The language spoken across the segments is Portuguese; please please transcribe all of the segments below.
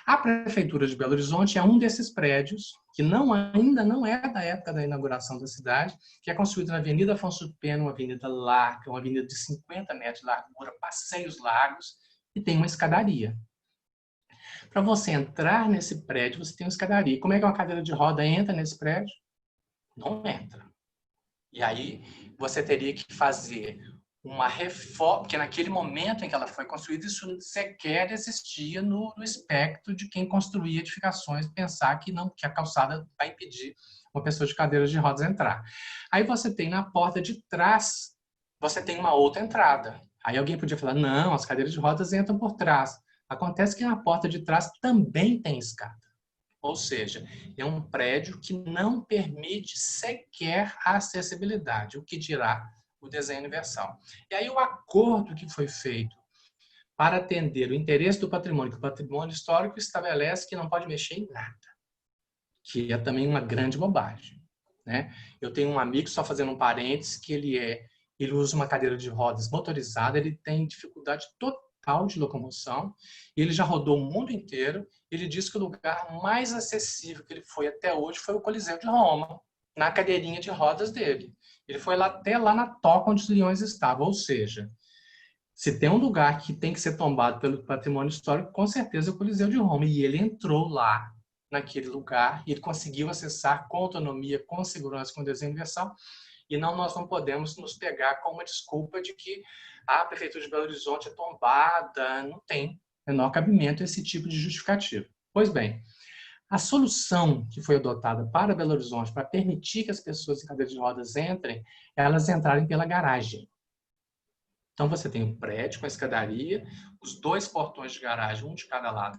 A Prefeitura de Belo Horizonte é um desses prédios, que ainda não é da época da inauguração da cidade, que é construído na Avenida Afonso Pena, uma avenida larga, uma avenida de 50 metros de largura, passeios largos, e tem uma escadaria. Para você entrar nesse prédio, você tem uma escadaria. Como é que uma cadeira de roda entra nesse prédio? Não entra. E aí você teria que fazer uma reforma, porque naquele momento em que ela foi construída, isso sequer existia no espectro de quem construía edificações, pensar que não, que a calçada vai impedir uma pessoa de cadeira de rodas entrar. Aí você tem na porta de trás, você tem uma outra entrada. Aí alguém podia falar, não, as cadeiras de rodas entram por trás. Acontece que na porta de trás também tem escada. Ou seja, é um prédio que não permite sequer a acessibilidade, o que dirá o desenho universal. E aí o acordo que foi feito para atender o interesse do patrimônio, que o patrimônio histórico estabelece que não pode mexer em nada, que é também uma grande bobagem, né? Eu tenho um amigo, só fazendo um parênteses, que ele usa uma cadeira de rodas motorizada, ele tem dificuldade total de locomoção, e ele já rodou o mundo inteiro. Ele disse que o lugar mais acessível que ele foi até hoje foi o Coliseu de Roma, na cadeirinha de rodas dele. Ele foi até lá na toca onde os leões estavam, ou seja, se tem um lugar que tem que ser tombado pelo patrimônio histórico, com certeza é o Coliseu de Roma. E ele entrou lá, naquele lugar, e ele conseguiu acessar com autonomia, com segurança, com desenho universal. E nós não podemos nos pegar com uma desculpa de que a Prefeitura de Belo Horizonte é tombada. Não tem menor cabimento esse tipo de justificativa. Pois bem, a solução que foi adotada para Belo Horizonte, para permitir que as pessoas em cadeira de rodas entrem, é elas entrarem pela garagem. Então, você tem um prédio com a escadaria, os dois portões de garagem, um de cada lado,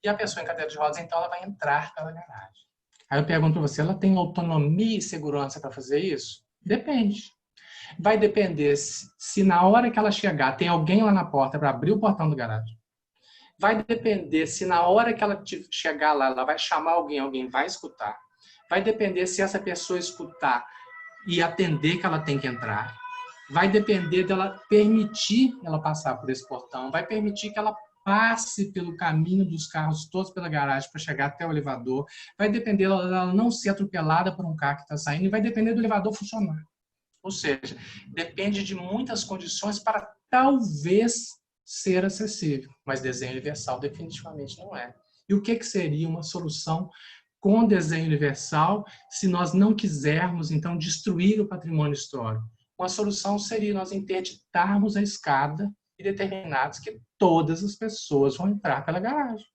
e a pessoa em cadeira de rodas, então, ela vai entrar pela garagem. Aí eu pergunto para você, ela tem autonomia e segurança para fazer isso? Depende. Vai depender se na hora que ela chegar tem alguém lá na porta para abrir o portão da garagem. Vai depender se na hora que ela chegar lá, ela vai chamar alguém, alguém vai escutar. Vai depender se essa pessoa escutar e atender que ela tem que entrar. Vai depender dela permitir ela passar por esse portão. Vai permitir que ela passe pelo caminho dos carros todos pela garagem para chegar até o elevador. Vai depender dela não ser atropelada por um carro que está saindo. E vai depender do elevador funcionar. Ou seja, depende de muitas condições para talvez ser acessível, mas desenho universal definitivamente não é. E o que seria uma solução com desenho universal se nós não quisermos, então, destruir o patrimônio histórico? Uma solução seria nós interditarmos a escada e determinarmos que todas as pessoas vão entrar pela garagem.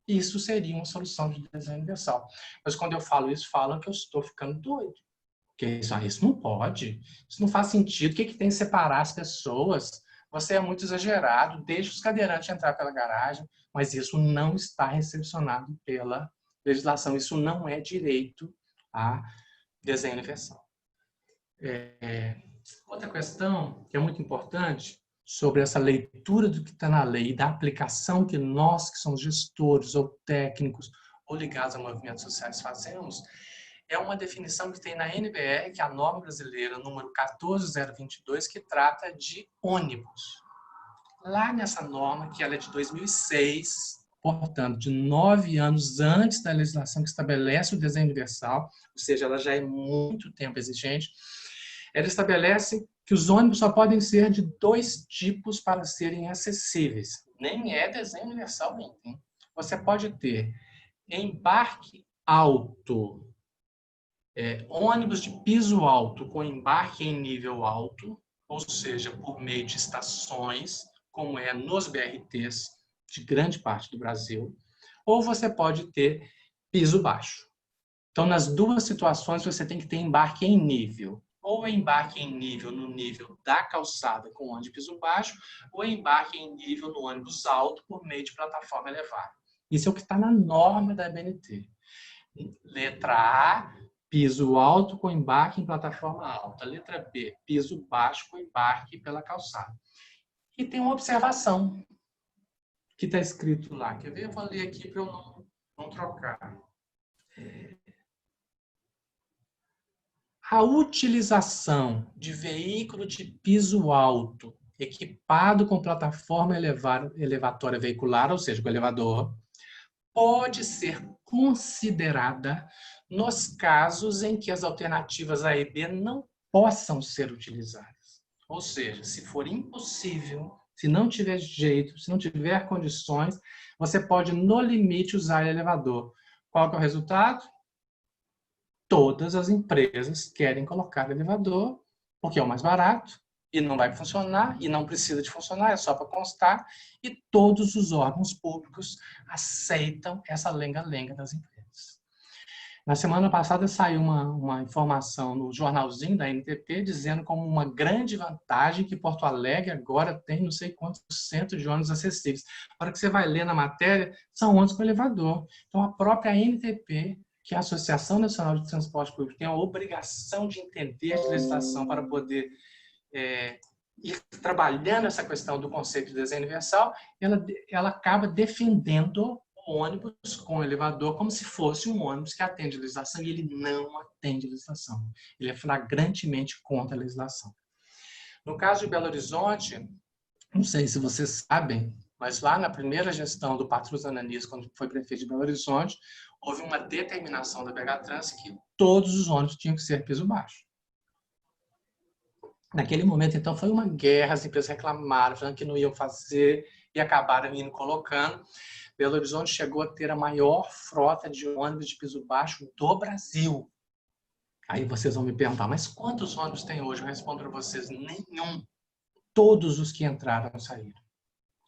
Isso seria uma solução de desenho universal. Mas quando eu falo isso, falam que eu estou ficando doido. Porque isso não pode, isso não faz sentido. O que tem que separar as pessoas? Você é muito exagerado, deixa os cadeirantes entrar pela garagem, mas isso não está recepcionado pela legislação, isso não é direito a desenho universal. Outra questão que é muito importante sobre essa leitura do que está na lei e da aplicação que nós, que somos gestores ou técnicos ou ligados a movimentos sociais, fazemos, é uma definição que tem na NBR, que é a norma brasileira número 14022, que trata de ônibus. Lá nessa norma, que ela é de 2006, portanto, de 9 anos antes da legislação que estabelece o desenho universal, ou seja, ela já é muito tempo exigente, ela estabelece que os ônibus só podem ser de 2 tipos para serem acessíveis. Nem é desenho universal nem. Você pode ter embarque alto, ônibus de piso alto com embarque em nível alto, ou seja, por meio de estações, como é nos BRTs de grande parte do Brasil, ou você pode ter piso baixo. Então, nas duas situações, você tem que ter embarque em nível. Ou embarque em nível no nível da calçada com ônibus de piso baixo, ou embarque em nível no ônibus alto por meio de plataforma elevada. Isso é o que está na norma da ABNT. Letra A, piso alto com embarque em plataforma alta. Letra B, piso baixo com embarque pela calçada. E tem uma observação que está escrito lá. Quer ver? Eu vou ler aqui para eu não trocar. A utilização de veículo de piso alto equipado com plataforma elevatória veicular, ou seja, com elevador, pode ser considerada nos casos em que as alternativas A e B não possam ser utilizadas. Ou seja, se for impossível, se não tiver jeito, se não tiver condições, você pode, no limite, usar elevador. Qual que é o resultado? Todas as empresas querem colocar elevador, porque é o mais barato, e não vai funcionar, e não precisa de funcionar, é só para constar, e todos os órgãos públicos aceitam essa lenga-lenga das empresas. Na semana passada saiu uma informação no jornalzinho da NTT dizendo como uma grande vantagem que Porto Alegre agora tem não sei quantos por cento de ônibus acessíveis. A hora que você vai ler na matéria, são ônibus com elevador. Então, a própria NTP, que é a Associação Nacional de Transporte Público, tem a obrigação de entender a legislação para poder ir trabalhando essa questão do conceito de desenho universal, ela acaba defendendo o ônibus com elevador como se fosse um ônibus que atende a legislação, e ele não atende a legislação. Ele é flagrantemente contra a legislação. No caso de Belo Horizonte, não sei se vocês sabem, mas lá na primeira gestão do Patrus Ananis, quando foi prefeito de Belo Horizonte, houve uma determinação da BH-Trans que todos os ônibus tinham que ser piso baixo. Naquele momento, então, foi uma guerra, as empresas reclamaram, falando que não iam fazer e acabaram indo colocando. Belo Horizonte chegou a ter a maior frota de ônibus de piso baixo do Brasil. Aí vocês vão me perguntar, mas quantos ônibus tem hoje? Eu respondo para vocês, nenhum. Todos os que entraram saíram.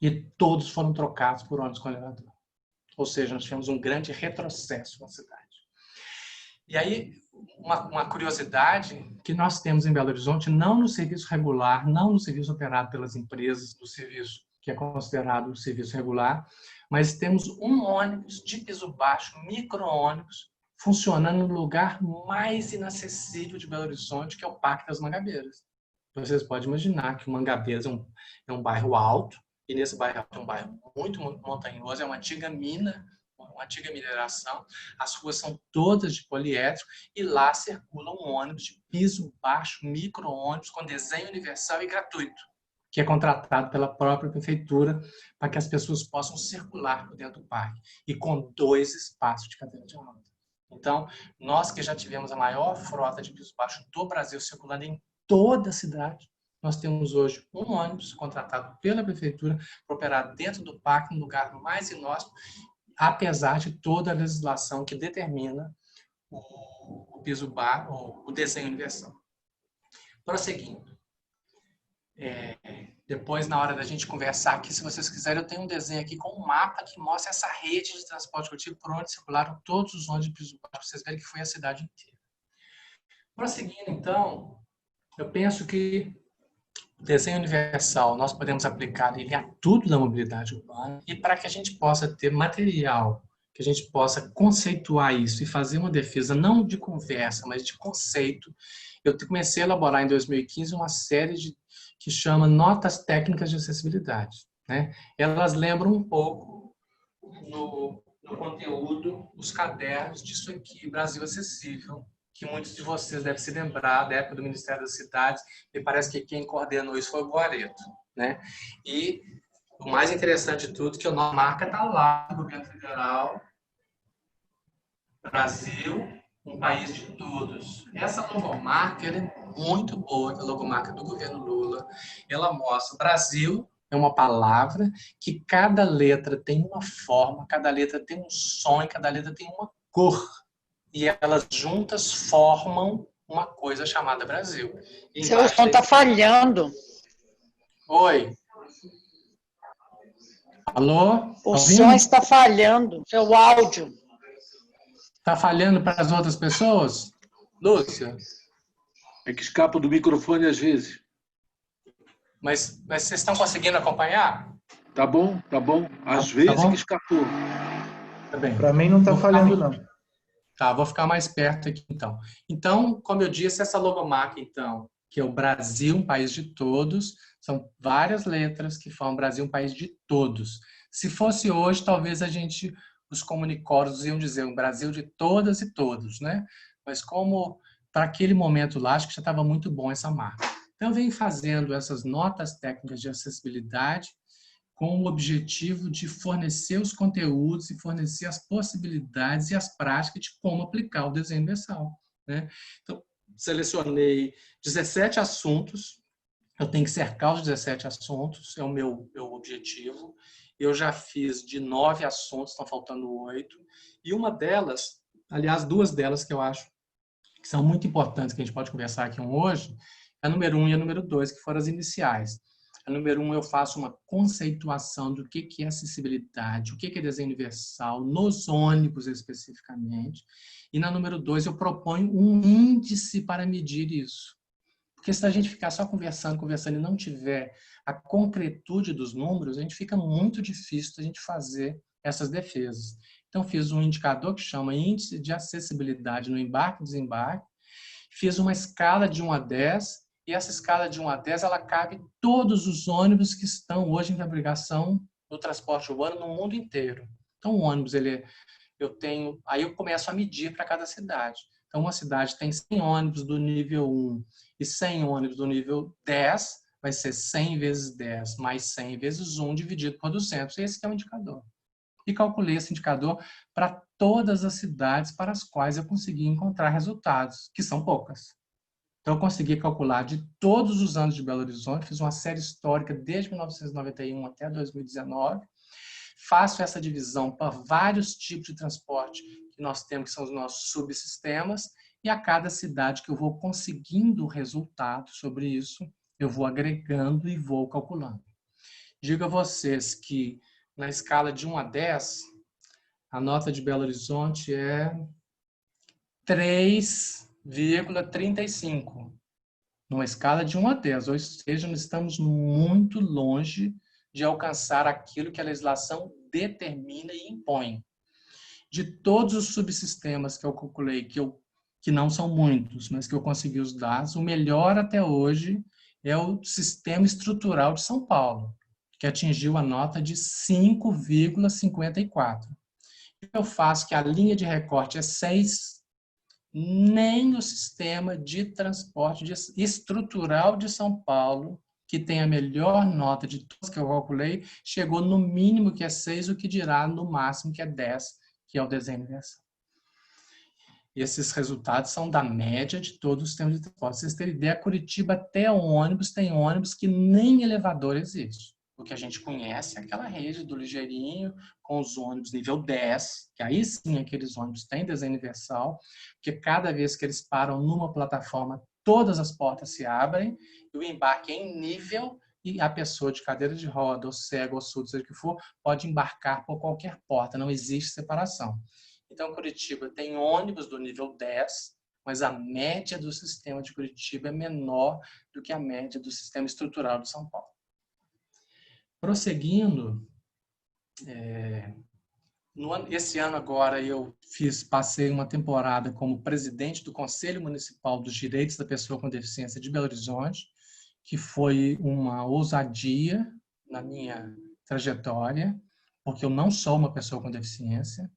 E todos foram trocados por ônibus com elevador. Ou seja, nós tivemos um grande retrocesso na cidade. E aí, uma curiosidade que nós temos em Belo Horizonte, não no serviço regular, não no serviço operado pelas empresas do serviço que é considerado o serviço regular, mas temos um ônibus de piso baixo, micro-ônibus, funcionando no lugar mais inacessível de Belo Horizonte, que é o Parque das Mangabeiras. Vocês podem imaginar que o Mangabeiras é um bairro alto, e nesse bairro é um bairro muito montanhoso, é uma antiga mina, uma antiga mineração, as ruas são todas de poliédrico, e lá circula um ônibus de piso baixo, micro-ônibus, com desenho universal e gratuito, que é contratado pela própria prefeitura para que as pessoas possam circular por dentro do parque, e com 2 espaços de cadeira de roda. Então, nós que já tivemos a maior frota de piso baixo do Brasil circulando em toda a cidade, nós temos hoje um ônibus contratado pela prefeitura para operar dentro do parque, no lugar mais inóspito, apesar de toda a legislação que determina o piso baixo, o desenho universal. Prosseguindo. Depois, na hora da gente conversar aqui, se vocês quiserem, eu tenho um desenho aqui com um mapa que mostra essa rede de transporte coletivo por onde circularam todos os ônibus de piso baixo, para vocês verem que foi a cidade inteira. Prosseguindo, então, eu penso que o desenho universal nós podemos aplicar ele a tudo da mobilidade urbana, e para que a gente possa ter material, que a gente possa conceituar isso e fazer uma defesa não de conversa, mas de conceito, eu comecei a elaborar em 2015 uma série que chama Notas Técnicas de Acessibilidade, né? Elas lembram um pouco no conteúdo, os cadernos disso aqui, Brasil Acessível, que muitos de vocês devem se lembrar da época do Ministério das Cidades, e parece que quem coordenou isso foi o Guareto, né? E o mais interessante de tudo é que a nossa marca está lá no governo federal, Brasil, um país de todos. Essa logomarca ela é muito boa, a logomarca do governo Lula. Ela mostra Brasil é uma palavra que cada letra tem uma forma, cada letra tem um som, e cada letra tem uma cor. E elas juntas formam uma coisa chamada Brasil. Seu som está falhando. Oi. Alô? O som está falhando, seu áudio. Está falhando para as outras pessoas? Lúcia? É que escapa do microfone às vezes. Mas vocês estão conseguindo acompanhar? Tá bom, tá bom. Às vezes bom? que escapou. Tá bem. Para mim não está falhando, não. Tá, vou ficar mais perto aqui, então. Então, como eu disse, essa logomarca, então, que é o Brasil, um país de todos, são várias letras que formam Brasil, um país de todos. Se fosse hoje, talvez os comunicólogos iam dizer um Brasil de todas e todos, né? Mas como para aquele momento lá, acho que já estava muito bom essa marca. Então, eu venho fazendo essas notas técnicas de acessibilidade com o objetivo de fornecer os conteúdos e fornecer as possibilidades e as práticas de como aplicar o desenho universal, né? Então, selecionei 17 assuntos, eu tenho que cercar os 17 assuntos, é o meu objetivo. Eu já fiz de 9 assuntos, estão faltando 8. E uma delas, aliás, 2 delas que eu acho que são muito importantes, que a gente pode conversar aqui hoje, é a número 1 e a número 2, que foram as iniciais. A número 1, eu faço uma conceituação do que é acessibilidade, o que é desenho universal, nos ônibus especificamente. E na número 2, eu proponho um índice para medir isso. Porque se a gente ficar só conversando e não tiver a concretude dos números, a gente fica muito difícil a gente fazer essas defesas. Então, fiz um indicador que chama Índice de Acessibilidade no Embarque e Desembarque, fiz uma escala de 1 a 10, e essa escala de 1 a 10, ela cabe todos os ônibus que estão hoje em fabricação no transporte urbano no mundo inteiro. Então, o ônibus, aí eu começo a medir para cada cidade. Então, uma cidade tem 100 ônibus do nível 1 e 100 ônibus do nível 10, vai ser 100 vezes 10 mais 100 vezes 1 dividido por 200. Esse que é o indicador. E calculei esse indicador para todas as cidades para as quais eu consegui encontrar resultados, que são poucas. Então, eu consegui calcular de todos os anos de Belo Horizonte, fiz uma série histórica desde 1991 até 2019, faço essa divisão para vários tipos de transporte que nós temos, que são os nossos subsistemas, e a cada cidade que eu vou conseguindo resultado sobre isso, eu vou agregando e vou calculando. Digo a vocês que, na escala de 1 a 10, a nota de Belo Horizonte é 3,35. Numa escala de 1 a 10, ou seja, nós estamos muito longe de alcançar aquilo que a legislação determina e impõe. De todos os subsistemas que eu calculei, que não são muitos, mas que eu consegui os dados, o melhor até hoje é o sistema estrutural de São Paulo, que atingiu a nota de 5,54. Eu faço que a linha de recorte é 6, nem o sistema de transporte estrutural de São Paulo, que tem a melhor nota de todos que eu calculei, chegou no mínimo que é 6, o que dirá no máximo que é 10, que é o desenho universal. E esses resultados são da média de todos os sistemas de transporte. Vocês terem ideia, Curitiba até o ônibus, tem ônibus que nem elevador existe. O que a gente conhece é aquela rede do ligeirinho, com os ônibus nível 10, que aí sim aqueles ônibus têm desenho universal, porque cada vez que eles param numa plataforma, todas as portas se abrem, e o embarque é em nível, e a pessoa de cadeira de roda, ou cego, ou surdo, seja o que for, pode embarcar por qualquer porta, não existe separação. Então, Curitiba tem ônibus do nível 10, mas a média do sistema de Curitiba é menor do que a média do sistema estrutural de São Paulo. Prosseguindo, esse ano agora eu passei uma temporada como presidente do Conselho Municipal dos Direitos da Pessoa com Deficiência de Belo Horizonte, que foi uma ousadia na minha trajetória, porque eu não sou uma pessoa com deficiência,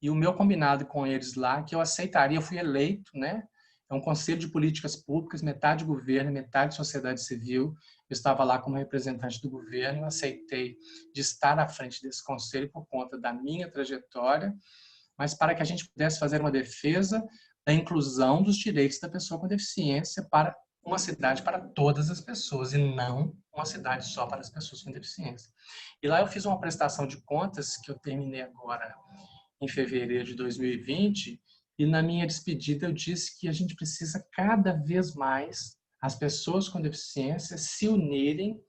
e o meu combinado com eles lá, que eu aceitaria, eu fui eleito, né? É um conselho de políticas públicas, metade governo, metade sociedade civil. Eu estava lá como representante do governo, eu aceitei de estar à frente desse conselho por conta da minha trajetória, mas para que a gente pudesse fazer uma defesa da inclusão dos direitos da pessoa com deficiência para uma cidade para todas as pessoas e não uma cidade só para as pessoas com deficiência. E lá eu fiz uma prestação de contas que eu terminei agora em fevereiro de 2020, e na minha despedida eu disse que a gente precisa cada vez mais as pessoas com deficiência se unirem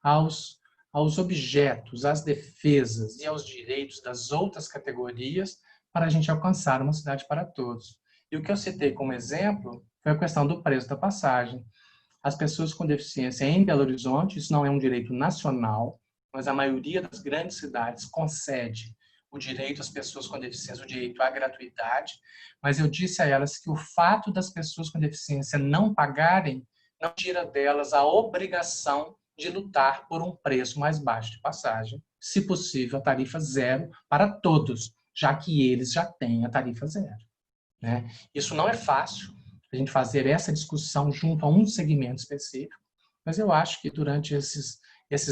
aos objetos, às defesas e aos direitos das outras categorias para a gente alcançar uma cidade para todos. E o que eu citei como exemplo foi a questão do preço da passagem. As pessoas com deficiência em Belo Horizonte, isso não é um direito nacional, mas a maioria das grandes cidades concede o direito às pessoas com deficiência, o direito à gratuidade, mas eu disse a elas que o fato das pessoas com deficiência não pagarem não tira delas a obrigação de lutar por um preço mais baixo de passagem, se possível a tarifa zero para todos, já que eles já têm a tarifa zero, né? Isso não é fácil, a gente fazer essa discussão junto a um segmento específico, mas eu acho que durante esses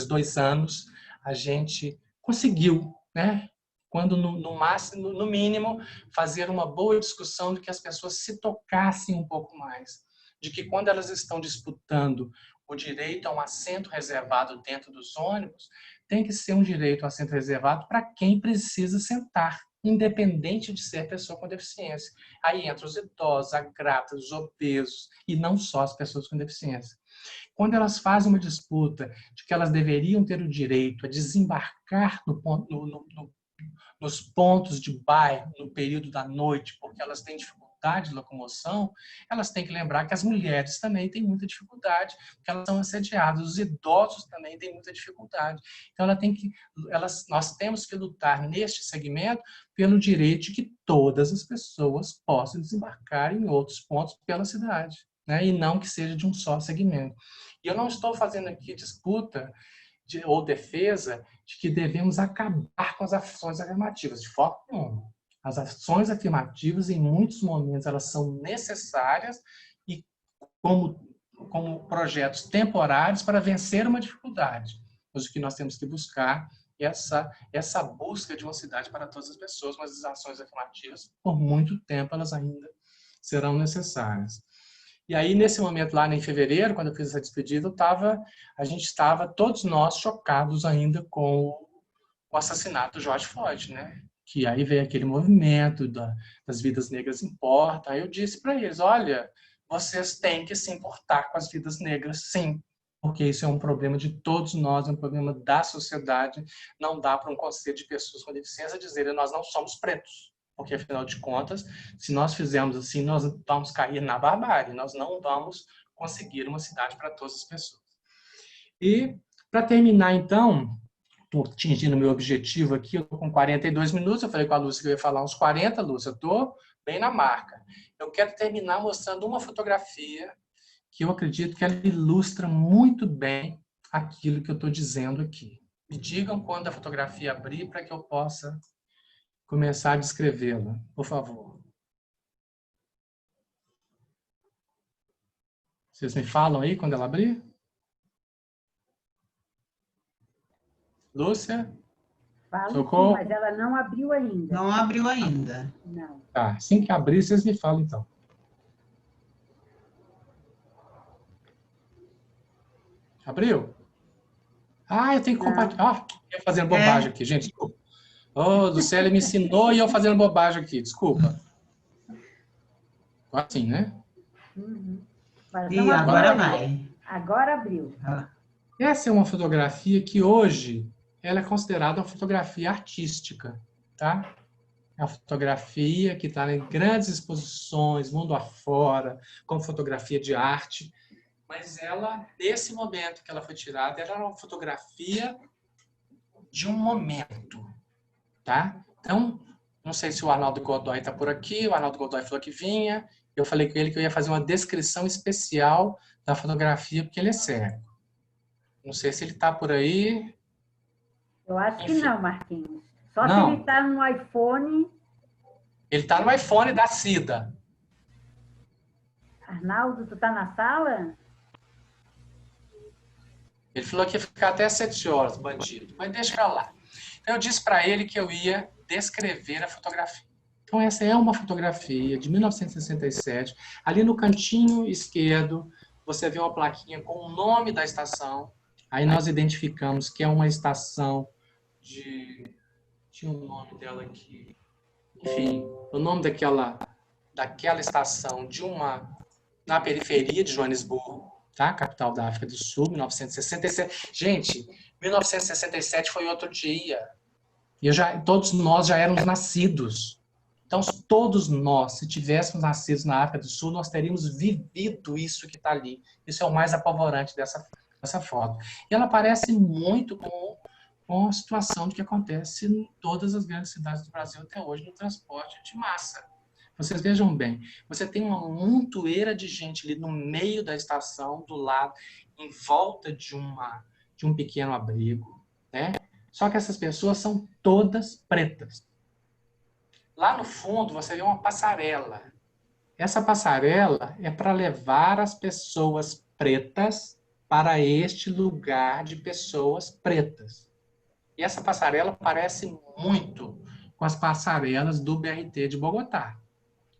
2 anos a gente conseguiu, né? Quando no máximo, no mínimo, fazer uma boa discussão de que as pessoas se tocassem um pouco mais, de que quando elas estão disputando o direito a um assento reservado dentro dos ônibus, tem que ser um direito a assento reservado para quem precisa sentar, independente de ser pessoa com deficiência. Aí entra os idosos, a grávida, os obesos, e não só as pessoas com deficiência. Quando elas fazem uma disputa de que elas deveriam ter o direito a desembarcar nos pontos de bairro no período da noite, porque elas têm dificuldade de locomoção, elas têm que lembrar que as mulheres também têm muita dificuldade, porque elas são assediadas, os idosos também têm muita dificuldade. Então, nós temos que lutar neste segmento pelo direito de que todas as pessoas possam desembarcar em outros pontos pela cidade, né? E não que seja de um só segmento. E eu não estou fazendo aqui disputa ou defesa de que devemos acabar com as ações afirmativas, de forma nenhuma. As ações afirmativas, em muitos momentos, elas são necessárias e como projetos temporários para vencer uma dificuldade. Mas o que nós temos que buscar é essa busca de uma cidade para todas as pessoas, mas as ações afirmativas, por muito tempo, elas ainda serão necessárias. E aí, nesse momento, lá em fevereiro, quando eu fiz essa despedida, a gente estava, todos nós, chocados ainda com o assassinato do George Floyd, né? Que aí veio aquele movimento das vidas negras importam. Aí eu disse para eles, olha, vocês têm que se importar com as vidas negras, sim, porque isso é um problema de todos nós, é um problema da sociedade. Não dá para um conselho de pessoas com deficiência dizer nós não somos pretos. Porque, afinal de contas, se nós fizermos assim, nós vamos cair na barbárie, nós não vamos conseguir uma cidade para todas as pessoas. E, para terminar, então, estou atingindo o meu objetivo aqui, eu estou com 42 minutos, eu falei com a Lúcia que eu ia falar uns 40, Lúcia, eu estou bem na marca. Eu quero terminar mostrando uma fotografia que eu acredito que ela ilustra muito bem aquilo que eu estou dizendo aqui. Me digam quando a fotografia abrir para que eu possa começar a descrevê-la, por favor. Vocês me falam aí quando ela abrir? Lúcia? Falo, Socorro? sim, mas ela não abriu ainda. Não abriu ainda. Não. Tá, assim que abrir, vocês me falam, então. Abriu? Ah, eu tenho que compartilhar. Eu fazendo bobagem aqui, gente. Desculpa. Lucélia me ensinou e eu fazendo bobagem aqui. Desculpa. Assim, né? Uhum. Mas E não abriu agora ainda. vai. Agora abriu. Essa é uma fotografia que hoje ela é considerada uma fotografia artística, tá? É uma fotografia que está em grandes exposições, mundo afora, como fotografia de arte. Mas ela, nesse momento que ela foi tirada, ela era uma fotografia de um momento, tá? Então, não sei se o Arnaldo Godoy está por aqui, o Arnaldo Godoy falou que vinha, eu falei com ele que eu ia fazer uma descrição especial da fotografia, porque ele é cego. Não sei se ele está por aí. Eu acho que Enfim. não, Marquinhos. Só Não. se ele está no iPhone. Ele está no iPhone da Cida. Arnaldo, tu está na sala? Ele falou que ia ficar até 7 horas, bandido. Mas deixa pra lá. Então, eu disse para ele que eu ia descrever a fotografia. Então, essa é uma fotografia de 1967. Ali no cantinho esquerdo, você vê uma plaquinha com o nome da estação. Aí nós identificamos que é uma estação de... Tinha o nome dela aqui. Enfim, o nome daquela estação na periferia de Joanesburgo, tá? Capital da África do Sul, 1967. Gente, 1967 foi outro dia. E todos nós já éramos nascidos. Então, todos nós, se tivéssemos nascido na África do Sul, nós teríamos vivido isso que está ali. Isso é o mais apavorante dessa foto. E ela parece muito com a situação de que acontece em todas as grandes cidades do Brasil até hoje no transporte de massa. Vocês vejam bem, você tem uma montoeira de gente ali no meio da estação, do lado, em volta de um pequeno abrigo, né? Só que essas pessoas são todas pretas. Lá no fundo, você vê uma passarela. Essa passarela é para levar as pessoas pretas para este lugar de pessoas pretas. E essa passarela parece muito com as passarelas do BRT de Bogotá,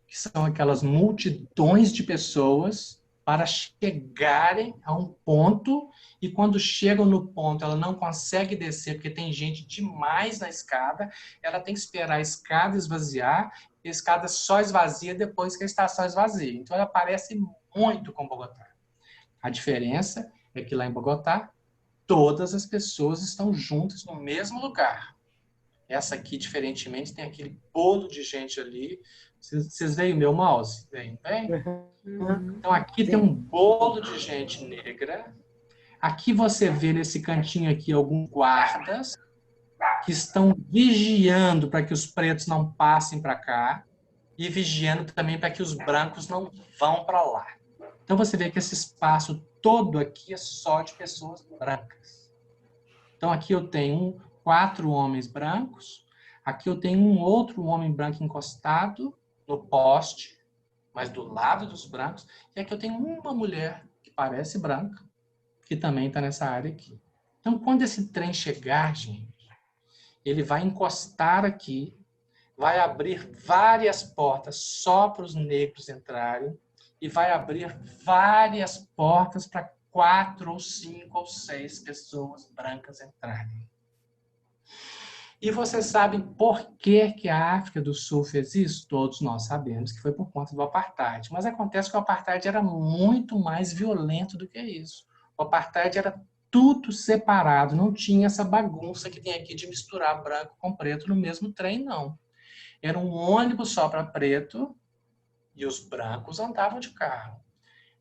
que são aquelas multidões de pessoas para chegarem a um ponto, e quando chegam no ponto, ela não consegue descer, porque tem gente demais na escada, ela tem que esperar a escada esvaziar, e a escada só esvazia depois que a estação esvazia. Então, ela parece muito com Bogotá. A diferença é que lá em Bogotá, todas as pessoas estão juntas no mesmo lugar. Essa aqui, diferentemente, tem aquele bolo de gente ali. Vocês veem o meu mouse? Vem? Então, aqui tem um bolo de gente negra. Aqui você vê nesse cantinho aqui alguns guardas que estão vigiando para que os pretos não passem para cá e vigiando também para que os brancos não vão para lá. Então, você vê que esse espaço todo aqui é só de pessoas brancas. Então, aqui eu tenho 4 homens brancos, aqui eu tenho um outro homem branco encostado no poste, mas do lado dos brancos, e aqui eu tenho uma mulher que parece branca, que também está nessa área aqui. Então, quando esse trem chegar, gente, ele vai encostar aqui, vai abrir várias portas só para os negros entrarem, e vai abrir várias portas para 4 ou 5 ou 6 pessoas brancas entrarem. E vocês sabem por que que a África do Sul fez isso? Todos nós sabemos que foi por conta do apartheid. Mas acontece que o apartheid era muito mais violento do que isso. O apartheid era tudo separado, não tinha essa bagunça que tem aqui de misturar branco com preto no mesmo trem, não. Era um ônibus só para preto e os brancos andavam de carro.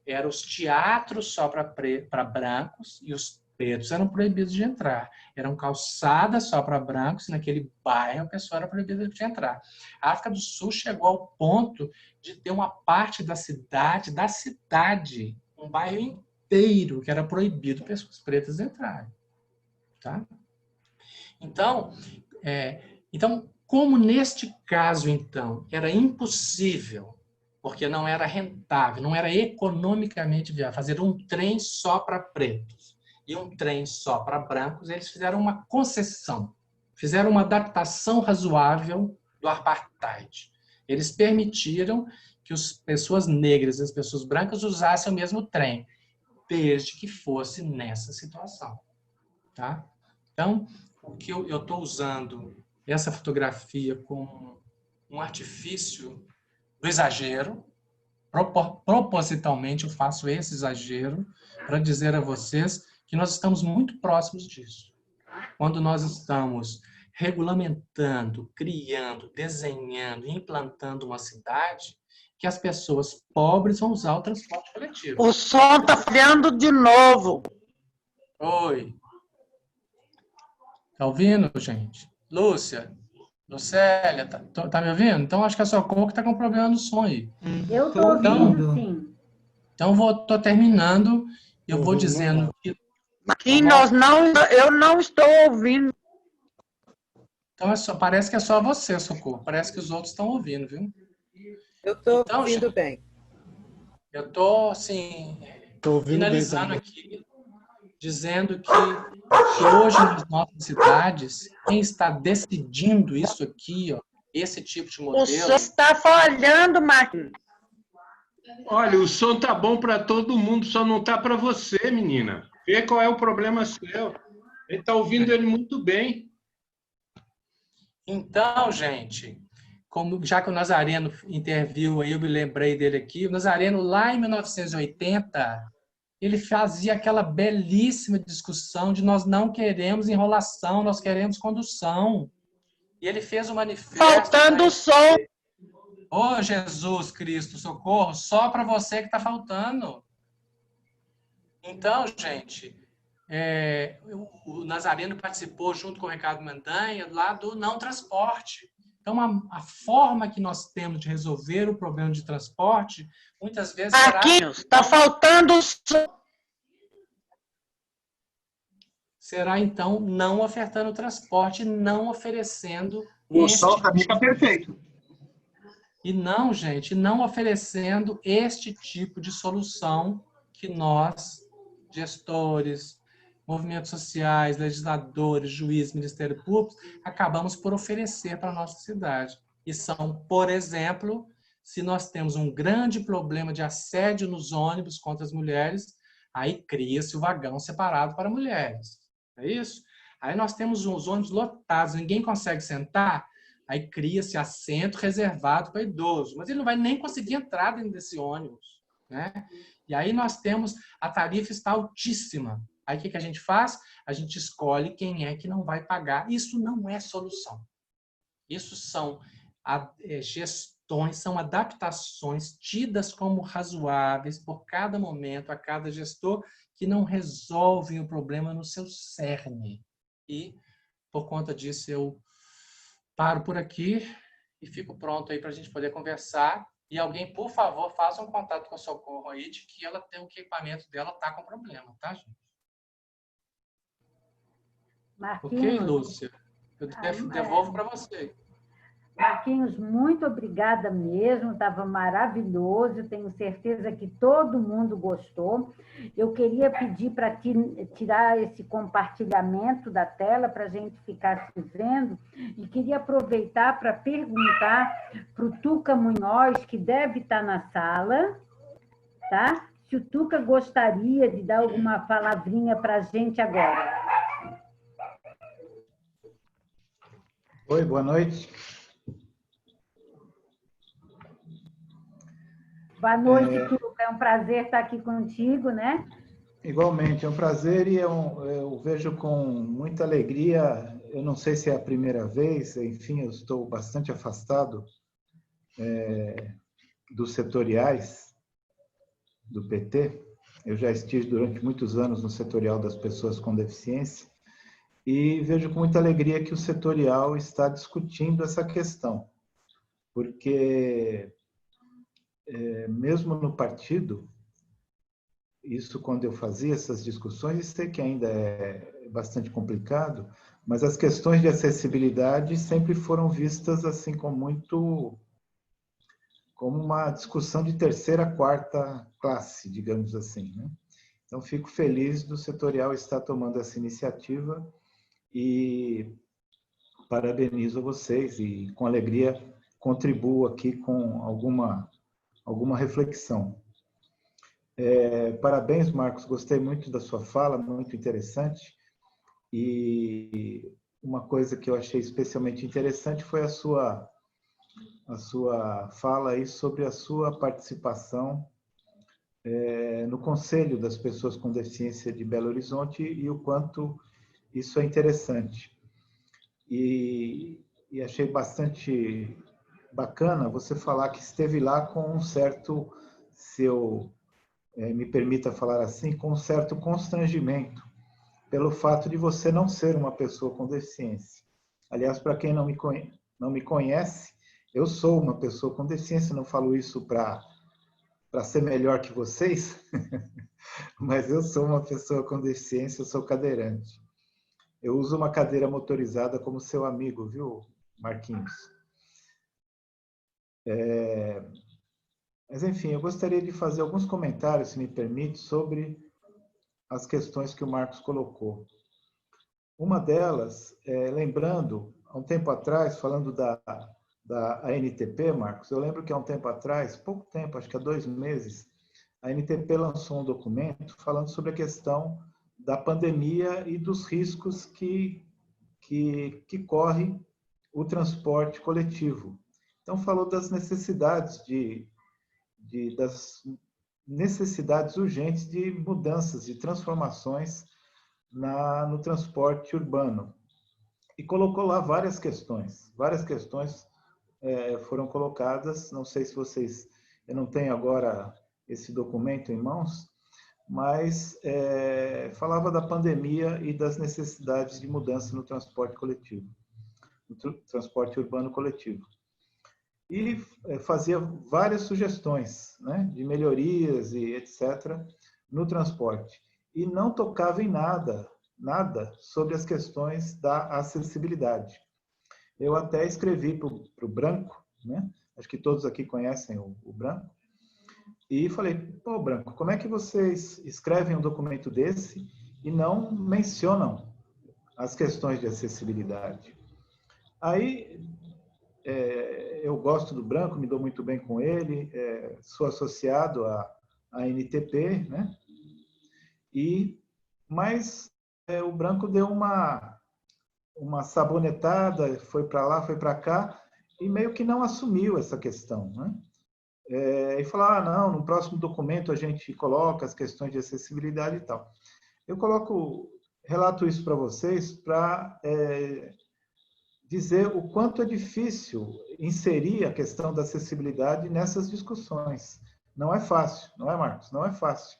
Eram os teatros só para brancos e os pretos eram proibidos de entrar. Eram calçadas só para brancos e naquele bairro a pessoa era proibida de entrar. A África do Sul chegou ao ponto de ter uma parte da cidade, um bairro inteiro que era proibido pessoas pretas entrarem. Tá? Então, como neste caso, então, era impossível, porque não era rentável, não era economicamente viável, fazer um trem só para pretos e um trem só para brancos, eles fizeram uma concessão, fizeram uma adaptação razoável do apartheid. Eles permitiram que as pessoas negras e as pessoas brancas usassem o mesmo trem, desde que fosse nessa situação. Tá? Então, o que eu estou usando essa fotografia como um artifício do exagero, propositalmente eu faço esse exagero para dizer a vocês que nós estamos muito próximos disso. Quando nós estamos regulamentando, criando, desenhando, implantando uma cidade, que as pessoas pobres vão usar o transporte coletivo. O som está falhando de novo. Oi. Tá ouvindo, gente? Lúcia? Lucélia, tá me ouvindo? Então, acho que a Socorro que está com problema no som aí. Eu estou ouvindo, sim. Então, estou terminando. Eu vou dizendo que... Aqui eu não estou ouvindo. Então, parece que é só você, Socorro. Parece que os outros estão ouvindo, viu? Eu estou Então, ouvindo gente, bem. Eu estou, assim, finalizando aqui, dizendo que hoje nas nossas cidades, quem está decidindo isso aqui, ó, esse tipo de modelo... O som está falhando, Marquinhos. Olha, o som tá bom para todo mundo, só não tá para você, menina. Vê qual é o problema seu. Ele está ouvindo ele muito bem. Então, gente, já que o Nazareno interviu aí, eu me lembrei dele aqui, o Nazareno, lá em 1980, ele fazia aquela belíssima discussão de nós não queremos enrolação, nós queremos condução. E ele fez um manifesto... Faltando som. Ô, Jesus Cristo, socorro, só para você que está faltando. Então, gente, o Nazareno participou junto com o Ricardo Mendanha lá do não transporte. Então, a forma que nós temos de resolver o problema de transporte, muitas vezes... Marquinhos, está faltando som. Será, então, não ofertando transporte, não oferecendo... O som para mim está perfeito. E não, gente, não oferecendo este tipo de solução que nós, gestores, movimentos sociais, legisladores, juízes, Ministério Público, acabamos por oferecer para a nossa cidade. E são, por exemplo, se nós temos um grande problema de assédio nos ônibus contra as mulheres, aí cria-se o vagão separado para mulheres. É isso? Aí nós temos os ônibus lotados, ninguém consegue sentar, aí cria-se assento reservado para idoso, mas ele não vai nem conseguir entrar dentro desse ônibus, né? E aí nós temos, a tarifa está altíssima. Aí o que a gente faz? A gente escolhe quem é que não vai pagar. Isso não é solução. Isso são gestões, são adaptações tidas como razoáveis por cada momento, a cada gestor, que não resolvem o problema no seu cerne. E, por conta disso, eu paro por aqui e fico pronto aí para a gente poder conversar. E alguém, por favor, faça um contato com a Socorro aí de que ela tem o equipamento dela está com problema, tá, gente? Marquinhos, Ok, Lúcia? Eu devolvo para você. Marquinhos, muito obrigada mesmo, estava maravilhoso, tenho certeza que todo mundo gostou. Eu queria pedir para tirar esse compartilhamento da tela para a gente ficar se vendo, e queria aproveitar para perguntar para o Tuca Munhoz, que deve estar na sala, tá? Se o Tuca gostaria de dar alguma palavrinha para a gente agora. Oi, boa noite. Boa noite, Tuca. É um prazer estar aqui contigo, né? Igualmente, é um prazer e eu vejo com muita alegria. Eu não sei se é a primeira vez, enfim, eu estou bastante afastado dos setoriais do PT. Eu já estive durante muitos anos no setorial das pessoas com deficiência e vejo com muita alegria que o setorial está discutindo essa questão, porque mesmo no partido, isso quando eu fazia essas discussões, sei que ainda é bastante complicado, mas as questões de acessibilidade sempre foram vistas assim como uma discussão de terceira, quarta classe, digamos assim, né? Então, fico feliz do setorial estar tomando essa iniciativa e parabenizo vocês e, com alegria, contribuo aqui com alguma reflexão. Parabéns, Marcos, gostei muito da sua fala, muito interessante. E uma coisa que eu achei especialmente interessante foi a sua fala aí sobre a sua participação no Conselho das Pessoas com Deficiência de Belo Horizonte e o quanto isso é interessante. E achei bastante bacana você falar que esteve lá com um certo, se eu me permita falar assim, com um certo constrangimento, pelo fato de você não ser uma pessoa com deficiência. Aliás, para quem não me conhece, eu sou uma pessoa com deficiência, não falo isso para ser melhor que vocês, mas eu sou uma pessoa com deficiência, eu sou cadeirante. Eu uso uma cadeira motorizada como seu amigo, viu, Marquinhos? Mas, enfim, eu gostaria de fazer alguns comentários, se me permite, sobre as questões que o Marcos colocou. Uma delas, lembrando, há um tempo atrás, falando da ANTP, Marcos, eu lembro que há um tempo atrás, pouco tempo, acho que há 2 meses, a ANTP lançou um documento falando sobre a questão da pandemia e dos riscos que corre o transporte coletivo. Então, falou das necessidades das necessidades urgentes de mudanças, de transformações no transporte urbano. E colocou lá várias questões foram colocadas, não sei se vocês, eu não tenho agora esse documento em mãos, mas falava da pandemia e das necessidades de mudança no transporte coletivo, no transporte urbano coletivo. E fazia várias sugestões, né, de melhorias e etc. no transporte. E não tocava em nada sobre as questões da acessibilidade. Eu até escrevi para o Branco, né? Acho que todos aqui conhecem o Branco, e falei, pô, Branco, como é que vocês escrevem um documento desse e não mencionam as questões de acessibilidade. Aí, eu gosto do Branco, me dou muito bem com ele, sou associado à NTP, né? Mas o Branco deu uma sabonetada, foi para lá, foi para cá, e meio que não assumiu essa questão, né? E falou, não, no próximo documento a gente coloca as questões de acessibilidade e tal. Eu relato isso para vocês para dizer o quanto é difícil inserir a questão da acessibilidade nessas discussões. Não é fácil, não é, Marcos? Não é fácil.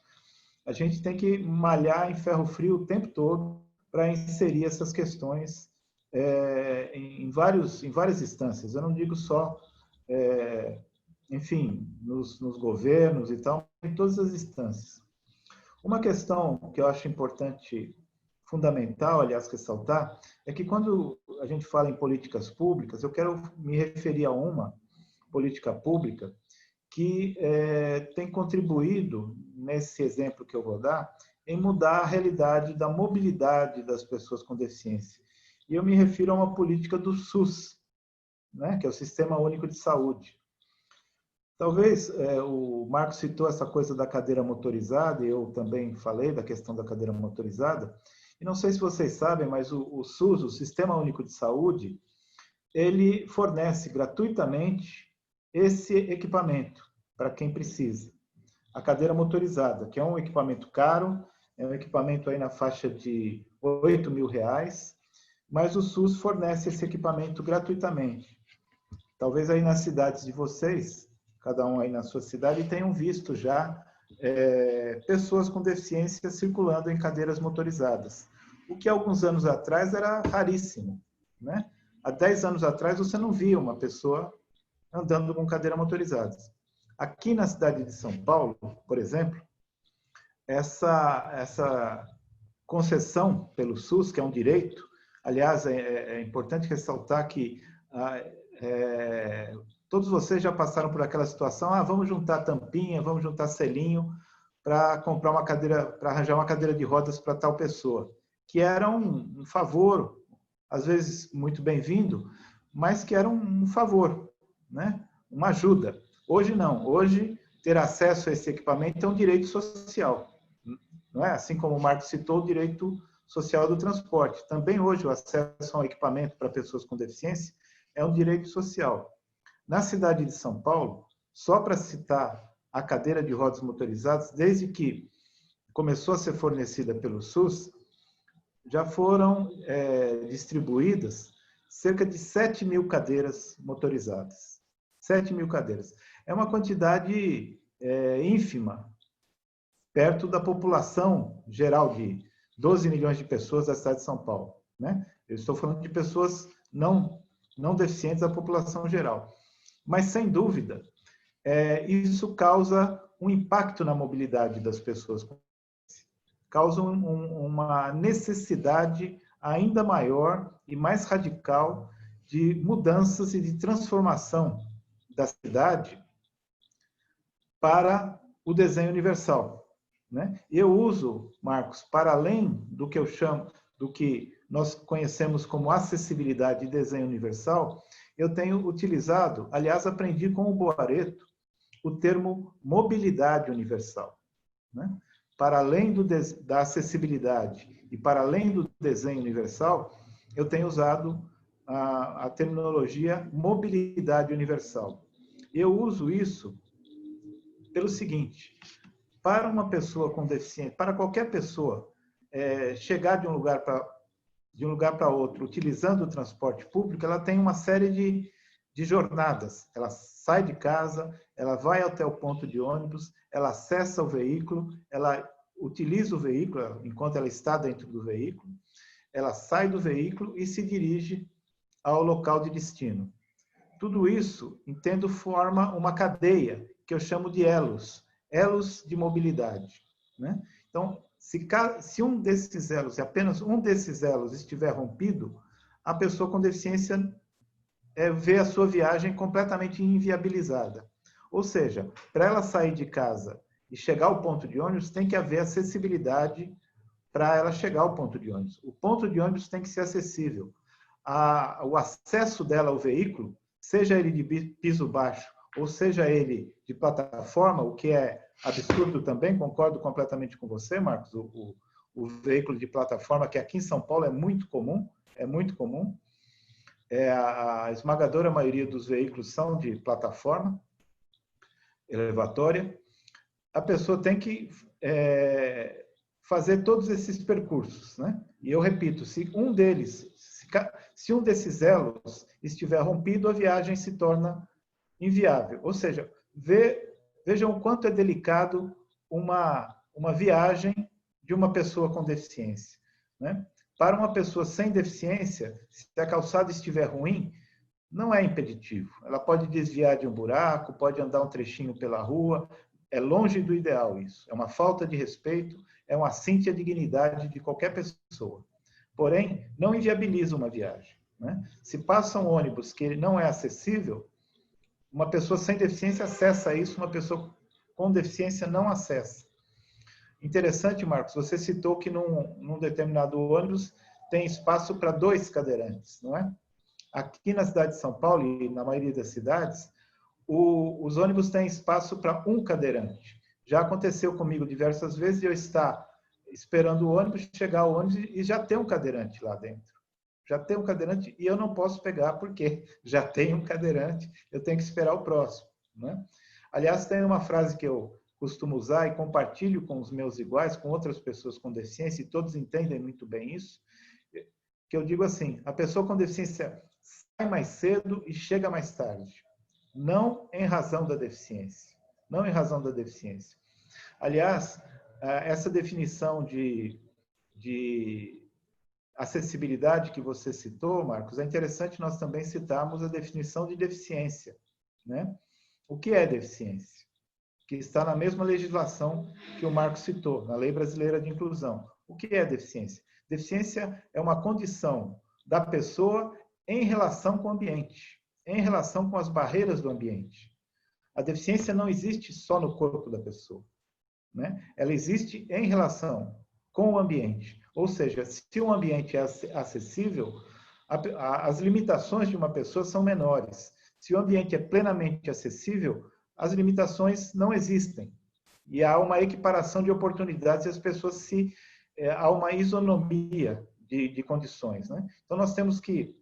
A gente tem que malhar em ferro frio o tempo todo para inserir essas questões em várias instâncias. Eu não digo só, enfim, nos governos e tal, em todas as instâncias. Uma questão que eu acho importante, fundamental, aliás, ressaltar, é que quando a gente fala em políticas públicas, eu quero me referir a uma política pública que tem contribuído, nesse exemplo que eu vou dar, em mudar a realidade da mobilidade das pessoas com deficiência. E eu me refiro a uma política do SUS, né, que é o Sistema Único de Saúde. Talvez o Marcos citou essa coisa da cadeira motorizada, e eu também falei da questão da cadeira motorizada. E não sei se vocês sabem, mas o SUS, o Sistema Único de Saúde, ele fornece gratuitamente esse equipamento para quem precisa. A cadeira motorizada, que é um equipamento caro, é um equipamento aí na faixa de R$8.000, mas o SUS fornece esse equipamento gratuitamente. Talvez aí nas cidades de vocês, cada um aí na sua cidade, tenham visto já pessoas com deficiência circulando em cadeiras motorizadas, o que alguns anos atrás era raríssimo, né? Há 10 anos atrás você não via uma pessoa andando com cadeira motorizada. Aqui na cidade de São Paulo, por exemplo, essa concessão pelo SUS, que é um direito, aliás, é importante ressaltar que todos vocês já passaram por aquela situação, vamos juntar tampinha, vamos juntar selinho para comprar uma cadeira, para arranjar uma cadeira de rodas para tal pessoa, que era um favor, às vezes muito bem-vindo, mas que era um favor, né? Uma ajuda. Hoje não, hoje ter acesso a esse equipamento é um direito social, não é? Assim como o Marcos citou, o direito social do transporte. Também hoje o acesso a um equipamento para pessoas com deficiência é um direito social. Na cidade de São Paulo, só para citar a cadeira de rodas motorizadas, desde que começou a ser fornecida pelo SUS, já foram distribuídas cerca de 7.000 cadeiras motorizadas. 7.000 cadeiras. É uma quantidade ínfima, perto da população geral de 12 milhões de pessoas da cidade de São Paulo, né? Eu estou falando de pessoas não deficientes da população geral. Mas, sem dúvida, isso causa um impacto na mobilidade das pessoas. Causa uma necessidade ainda maior e mais radical de mudanças e de transformação da cidade para o desenho universal, né? Eu uso, Marcos, para além do que eu chamo, do que nós conhecemos como acessibilidade e desenho universal, eu tenho utilizado, aliás, aprendi com o Boareto, o termo mobilidade universal, né? Para além da acessibilidade e para além do desenho universal, eu tenho usado a terminologia mobilidade universal. Eu uso isso pelo seguinte: para uma pessoa com deficiência, para qualquer pessoa chegar de um lugar para outro utilizando o transporte público, ela tem uma série de jornadas. Ela sai de casa, ela vai até o ponto de ônibus, ela acessa o veículo, ela utiliza o veículo enquanto ela está dentro do veículo, ela sai do veículo e se dirige ao local de destino. Tudo isso, entendo, forma uma cadeia, que eu chamo de elos de mobilidade, né? Então, se um desses elos, e apenas um desses elos estiver rompido, a pessoa com deficiência vê a sua viagem completamente inviabilizada. Ou seja, para ela sair de casa e chegar ao ponto de ônibus, tem que haver acessibilidade para ela chegar ao ponto de ônibus. O ponto de ônibus tem que ser acessível. O acesso dela ao veículo, seja ele de piso baixo ou seja ele de plataforma, o que é absurdo também, concordo completamente com você, Marcos, o veículo de plataforma, que aqui em São Paulo é muito comum, a esmagadora maioria dos veículos são de plataforma elevatória. A pessoa tem que fazer todos esses percursos, né? E eu repito, se um desses elos estiver rompido, a viagem se torna inviável. Ou seja, vejam o quanto é delicado uma viagem de uma pessoa com deficiência, né? Para uma pessoa sem deficiência, se a calçada estiver ruim, não é impeditivo. Ela pode desviar de um buraco, pode andar um trechinho pela rua. É longe do ideal isso. É uma falta de respeito, é um assinte à dignidade de qualquer pessoa. Porém, não inviabiliza uma viagem, né? Se passa um ônibus que não é acessível, uma pessoa sem deficiência acessa isso, uma pessoa com deficiência não acessa. Interessante, Marcos, você citou que num determinado ônibus tem espaço para 2 cadeirantes, não é? Aqui na cidade de São Paulo e na maioria das cidades, os ônibus têm espaço para 1 cadeirante. Já aconteceu comigo diversas vezes de eu estar esperando o ônibus, chegar ao ônibus e já ter um cadeirante lá dentro. Já tem um cadeirante e eu não posso pegar porque já tem um cadeirante, eu tenho que esperar o próximo, né? Aliás, tem uma frase que eu costumo usar e compartilho com os meus iguais, com outras pessoas com deficiência, e todos entendem muito bem isso, que eu digo assim: a pessoa com deficiência sai mais cedo e chega mais tarde, não em razão da deficiência, não em razão da deficiência. Aliás, essa definição de acessibilidade que você citou, Marcos, é interessante nós também citarmos a definição de deficiência, né? O que é deficiência? Que está na mesma legislação que o Marcos citou, na Lei Brasileira de Inclusão. O que é deficiência? Deficiência é uma condição da pessoa em relação com o ambiente, em relação com as barreiras do ambiente. A deficiência não existe só no corpo da pessoa, né? Ela existe em relação com o ambiente. Ou seja, se o ambiente é acessível, as limitações de uma pessoa são menores. Se o ambiente é plenamente acessível, as limitações não existem. E há uma equiparação de oportunidades e as pessoas há uma isonomia de condições, né? Então, nós temos que,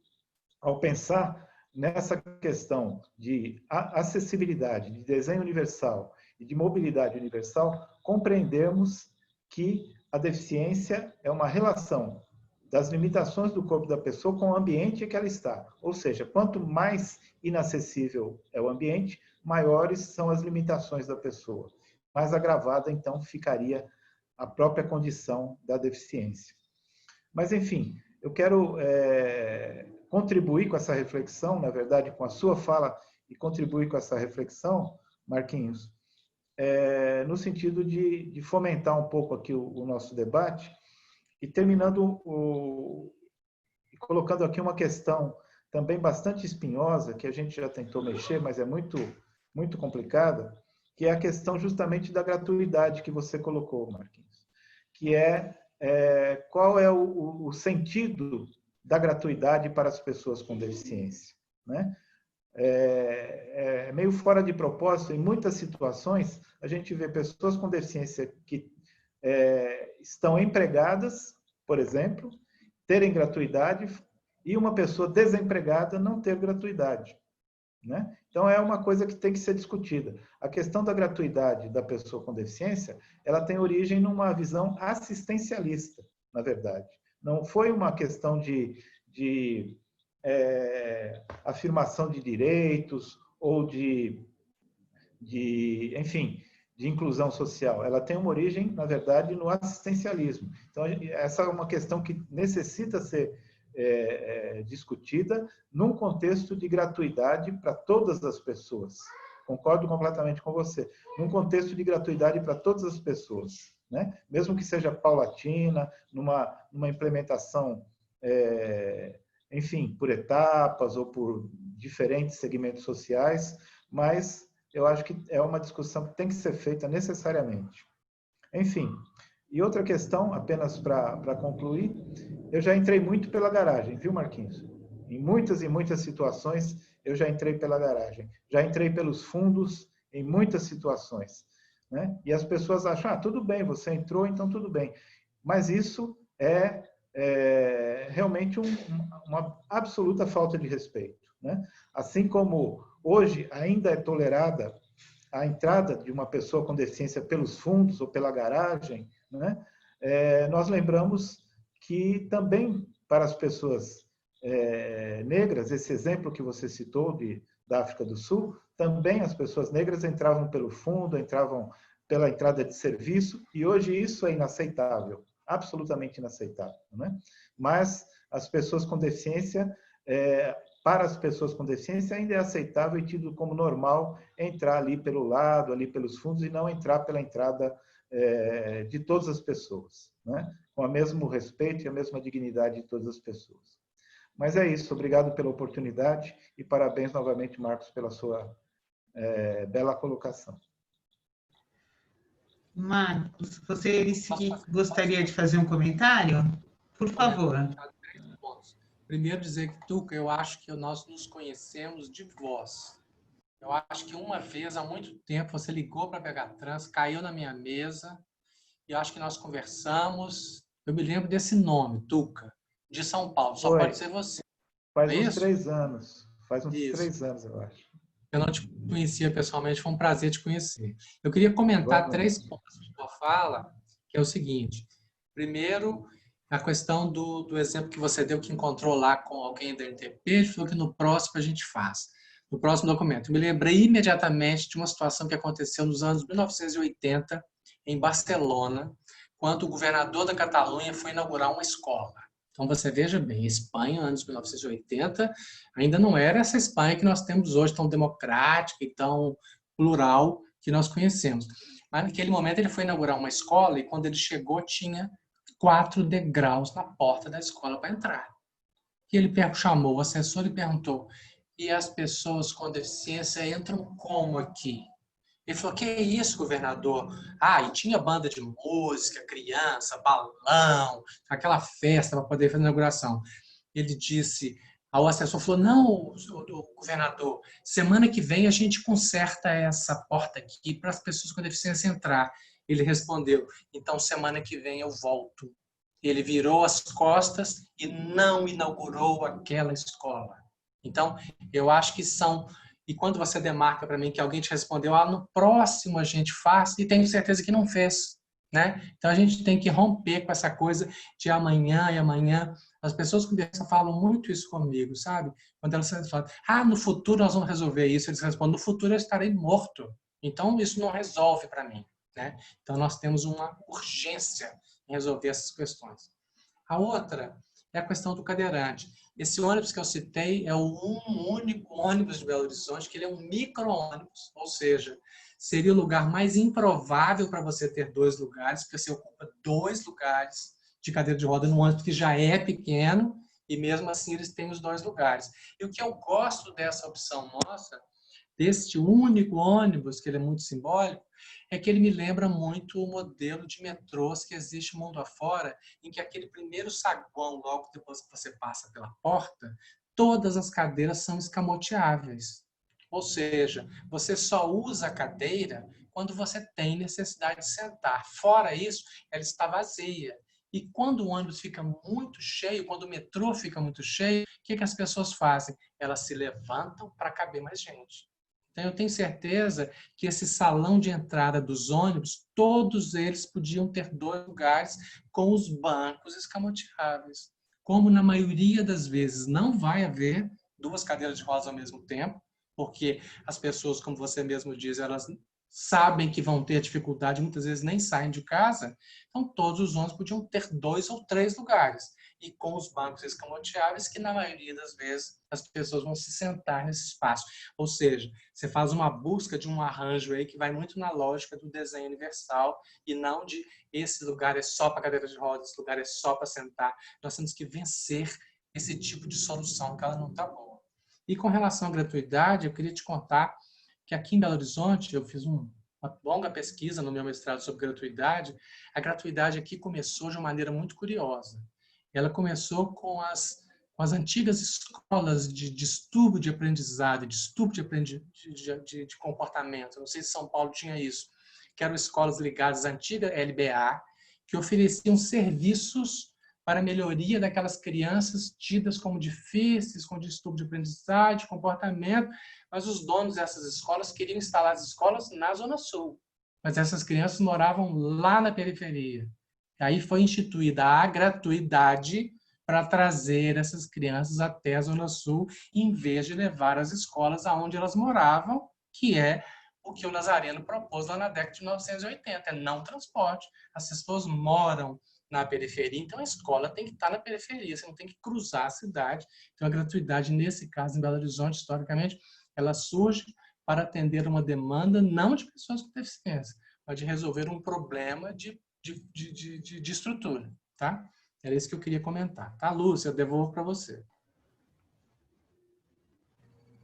ao pensar nessa questão de acessibilidade, de desenho universal e de mobilidade universal, compreendermos que a deficiência é uma relação das limitações do corpo da pessoa com o ambiente em que ela está. Ou seja, quanto mais inacessível é o ambiente, maiores são as limitações da pessoa. Mais agravada, então, ficaria a própria condição da deficiência. Mas, enfim, eu quero contribuir com essa reflexão, na verdade, com a sua fala, e contribuir com essa reflexão, Marquinhos, no sentido de fomentar um pouco aqui o nosso debate, e terminando colocando aqui uma questão também bastante espinhosa, que a gente já tentou mexer, mas é muito, muito complicada, que é a questão justamente da gratuidade que você colocou, Marquinhos, que qual é o sentido da gratuidade para as pessoas com deficiência, né? É meio fora de propósito. Em muitas situações, a gente vê pessoas com deficiência que estão empregadas, por exemplo, terem gratuidade, e uma pessoa desempregada não ter gratuidade, né? Então, é uma coisa que tem que ser discutida. A questão da gratuidade da pessoa com deficiência, ela tem origem numa visão assistencialista, na verdade. Não foi uma questão de afirmação de direitos ou enfim, de inclusão social. Ela tem uma origem, na verdade, no assistencialismo. Então, essa é uma questão que necessita ser discutida num contexto de gratuidade para todas as pessoas. Concordo completamente com você. Num contexto de gratuidade para todas as pessoas, né? Mesmo que seja paulatina, numa implementação, enfim, por etapas ou por diferentes segmentos sociais, mas eu acho que é uma discussão que tem que ser feita necessariamente. Enfim, E outra questão, apenas para concluir, eu já entrei muito pela garagem, viu, Marquinhos? Em muitas e muitas situações, eu já entrei pela garagem. Já entrei pelos fundos em muitas situações, né? E as pessoas acham, tudo bem, você entrou, então tudo bem. Mas isso é realmente uma absoluta falta de respeito, né? Assim como hoje ainda é tolerada a entrada de uma pessoa com deficiência pelos fundos ou pela garagem, né? Nós lembramos que também para as pessoas negras, esse exemplo que você citou da África do Sul, também as pessoas negras entravam pelo fundo, entravam pela entrada de serviço, e hoje isso é inaceitável, absolutamente inaceitável, né? Mas as pessoas com deficiência, para as pessoas com deficiência ainda é aceitável e tido como normal entrar ali pelo lado, ali pelos fundos, e não entrar pela entrada de todas as pessoas, né? Com o mesmo respeito e a mesma dignidade de todas as pessoas. Mas é isso, obrigado pela oportunidade e parabéns novamente, Marcos, pela sua bela colocação. Marcos, você disse que gostaria de fazer um comentário? Por favor. Primeiro dizer que, Tuca, eu acho que nós nos conhecemos de voz. Eu acho que uma vez, há muito tempo, você ligou para a Pegatrans, caiu na minha mesa, e eu acho que nós conversamos. Eu me lembro desse nome, Tuca, de São Paulo. Só pode ser você. Faz uns 3 anos. Faz uns 3 anos, eu acho. Eu não te conhecia pessoalmente, foi um prazer te conhecer. Eu queria comentar 3 pontos de sua fala, que é o seguinte. Primeiro, a questão do exemplo que você deu, que encontrou lá com alguém da NTP, falou que no próximo a gente faz. No próximo documento. Eu me lembrei imediatamente de uma situação que aconteceu nos anos 1980, em Barcelona, quando o governador da Catalunha foi inaugurar uma escola. Então, você veja bem, Espanha, anos 1980, ainda não era essa Espanha que nós temos hoje, tão democrática e tão plural que nós conhecemos. Mas, naquele momento, ele foi inaugurar uma escola e, quando ele chegou, tinha 4 degraus na porta da escola para entrar. E ele chamou o assessor e perguntou: e as pessoas com deficiência entram como aqui? Ele falou: que é isso, governador? E tinha banda de música, criança, balão, aquela festa para poder fazer a inauguração. Ele disse, o assessor falou: não, governador, semana que vem a gente conserta essa porta aqui para as pessoas com deficiência entrar. Ele respondeu: então semana que vem eu volto. Ele virou as costas e não inaugurou aquela escola. Então, eu acho que são... E quando você demarca para mim que alguém te respondeu, no próximo a gente faz, e tenho certeza que não fez, né? Então, a gente tem que romper com essa coisa de amanhã e amanhã. As pessoas com deficiência falam muito isso comigo, sabe? Quando elas falam, no futuro nós vamos resolver isso, eles respondem, no futuro eu estarei morto. Então, isso não resolve para mim, né? Então, nós temos uma urgência em resolver essas questões. A outra é a questão do cadeirante. Esse ônibus que eu citei é o único ônibus de Belo Horizonte, que ele é um micro-ônibus, ou seja, seria o lugar mais improvável para você ter 2 lugares, porque você ocupa 2 lugares de cadeira de roda no ônibus que já é pequeno, e mesmo assim eles têm os 2 lugares. E o que eu gosto dessa opção nossa, deste único ônibus, que ele é muito simbólico, é que ele me lembra muito o modelo de metrôs que existe no mundo afora, em que aquele primeiro saguão, logo depois que você passa pela porta, todas as cadeiras são escamoteáveis. Ou seja, você só usa a cadeira quando você tem necessidade de sentar. Fora isso, ela está vazia. E quando o ônibus fica muito cheio, quando o metrô fica muito cheio, o que as pessoas fazem? Elas se levantam para caber mais gente. Então, eu tenho certeza que esse salão de entrada dos ônibus, todos eles podiam ter 2 lugares com os bancos escamoteáveis. Como na maioria das vezes não vai haver 2 cadeiras de rodas ao mesmo tempo, porque as pessoas, como você mesmo diz, elas sabem que vão ter dificuldade, muitas vezes nem saem de casa, então todos os ônibus podiam ter 2 ou 3 lugares. E com os bancos escamoteáveis, que na maioria das vezes as pessoas vão se sentar nesse espaço. Ou seja, você faz uma busca de um arranjo aí que vai muito na lógica do desenho universal e não de esse lugar é só para cadeira de rodas, esse lugar é só para sentar. Nós temos que vencer esse tipo de solução, que ela não está boa. E com relação à gratuidade, eu queria te contar que aqui em Belo Horizonte eu fiz um uma longa pesquisa no meu mestrado sobre gratuidade, a gratuidade aqui começou de uma maneira muito curiosa. Ela começou com as antigas escolas de distúrbio de aprendizado, de distúrbio de comportamento. Não sei se São Paulo tinha isso, que eram escolas ligadas à antiga LBA, que ofereciam serviços para a melhoria daquelas crianças tidas como difíceis, com distúrbio de aprendizagem, de comportamento, mas os donos dessas escolas queriam instalar as escolas na Zona Sul. Mas essas crianças moravam lá na periferia. E aí foi instituída a gratuidade para trazer essas crianças até a Zona Sul, em vez de levar as escolas aonde elas moravam, que é o que o Nazareno propôs lá na década de 1980, é não transporte. As pessoas moram na periferia, então a escola tem que estar na periferia, você não tem que cruzar a cidade. Então a gratuidade, nesse caso, em Belo Horizonte, historicamente, ela surge para atender uma demanda não de pessoas com deficiência, mas de resolver um problema de estrutura, tá? Era isso que eu queria comentar. Tá, Lúcia? Eu devolvo para você.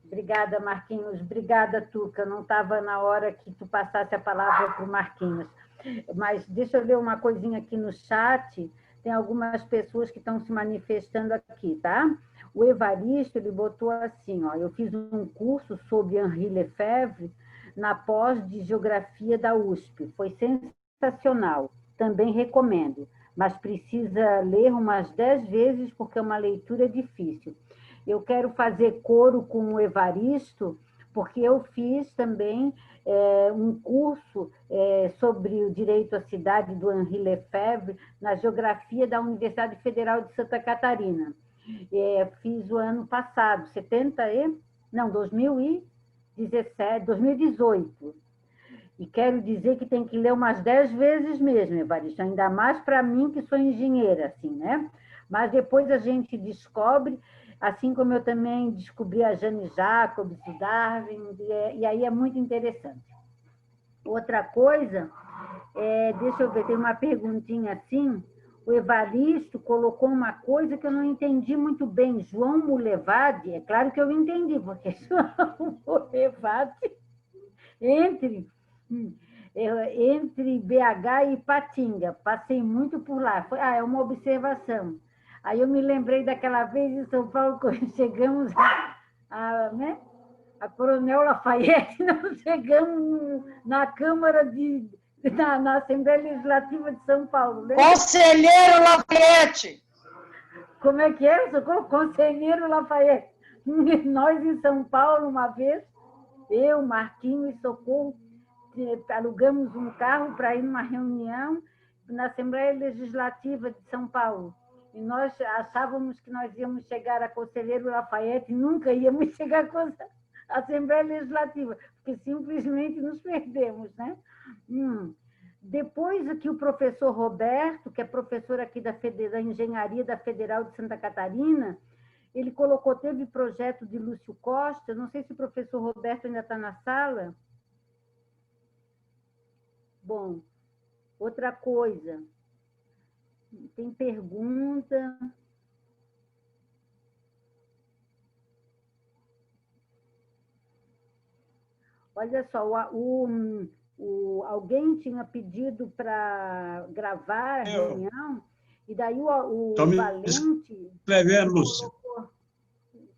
Obrigada, Marquinhos. Obrigada, Tuca. Não estava na hora que tu passasse a palavra para o Marquinhos. Mas deixa eu ler uma coisinha aqui no chat. Tem algumas pessoas que estão se manifestando aqui, tá? O Evaristo, ele botou assim, ó, eu fiz um curso sobre Henri Lefebvre na pós de Geografia da USP. Foi sensacional. Também recomendo. Mas precisa ler umas 10 vezes porque é uma leitura difícil. Eu quero fazer coro com o Evaristo, porque eu fiz também um curso sobre o direito à cidade do Henri Lefebvre na Geografia da Universidade Federal de Santa Catarina. Fiz o ano passado, 2018. E quero dizer que tem que ler umas 10 vezes mesmo, Evaristo, ainda mais para mim, que sou engenheira, assim, né? Mas depois a gente descobre, assim como eu também descobri a Jane Jacobs, o Darwin, e aí é muito interessante. Outra coisa, deixa eu ver, tem uma perguntinha assim, o Evaristo colocou uma coisa que eu não entendi muito bem, João Mulevade, é claro que eu entendi, porque João Mulevade, entre BH e Patinga, passei muito por lá, é uma observação. Aí eu me lembrei daquela vez em São Paulo, quando chegamos a Coronel Lafayette, nós chegamos na Câmara na Assembleia Legislativa de São Paulo. Lembra? Conselheiro Lafayette! Como é que é? Socorro? Conselheiro Lafayette. Nós em São Paulo, uma vez, eu, Marquinhos e Socorro, alugamos um carro para ir numa reunião na Assembleia Legislativa de São Paulo. E nós achávamos que nós íamos chegar a Conselheiro Lafayette e nunca íamos chegar à Assembleia Legislativa, porque simplesmente nos perdemos, né? Depois que o professor Roberto, que é professor aqui da Engenharia da Federal de Santa Catarina, ele colocou, teve projeto de Lúcio Costa, não sei se o professor Roberto ainda está na sala. Bom, outra coisa, tem pergunta. Olha só, alguém tinha pedido para gravar a reunião, e daí o Valente... Escrevendo, Lúcia.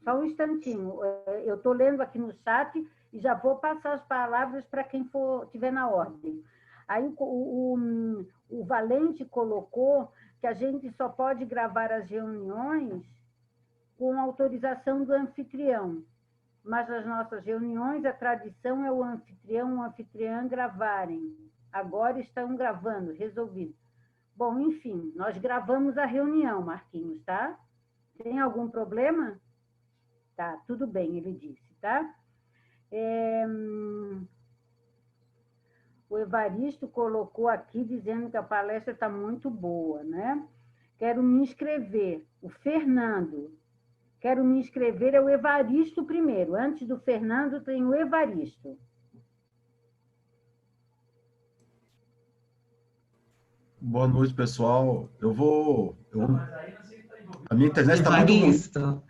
Só um instantinho, eu estou lendo aqui no chat e já vou passar as palavras para quem estiver na ordem. Aí o Valente colocou que a gente só pode gravar as reuniões com autorização do anfitrião. Mas nas nossas reuniões, a tradição é o anfitrião ou anfitriã gravarem. Agora estão gravando, resolvido. Bom, enfim, nós gravamos a reunião, Marquinhos, tá? Tem algum problema? Tá, tudo bem, ele disse, tá? O Evaristo colocou aqui dizendo que a palestra está muito boa, né? Quero me inscrever. O Fernando, quero me inscrever, é o Evaristo primeiro. Antes do Fernando tem o Evaristo. Boa noite, pessoal. A minha internet está muito ruim.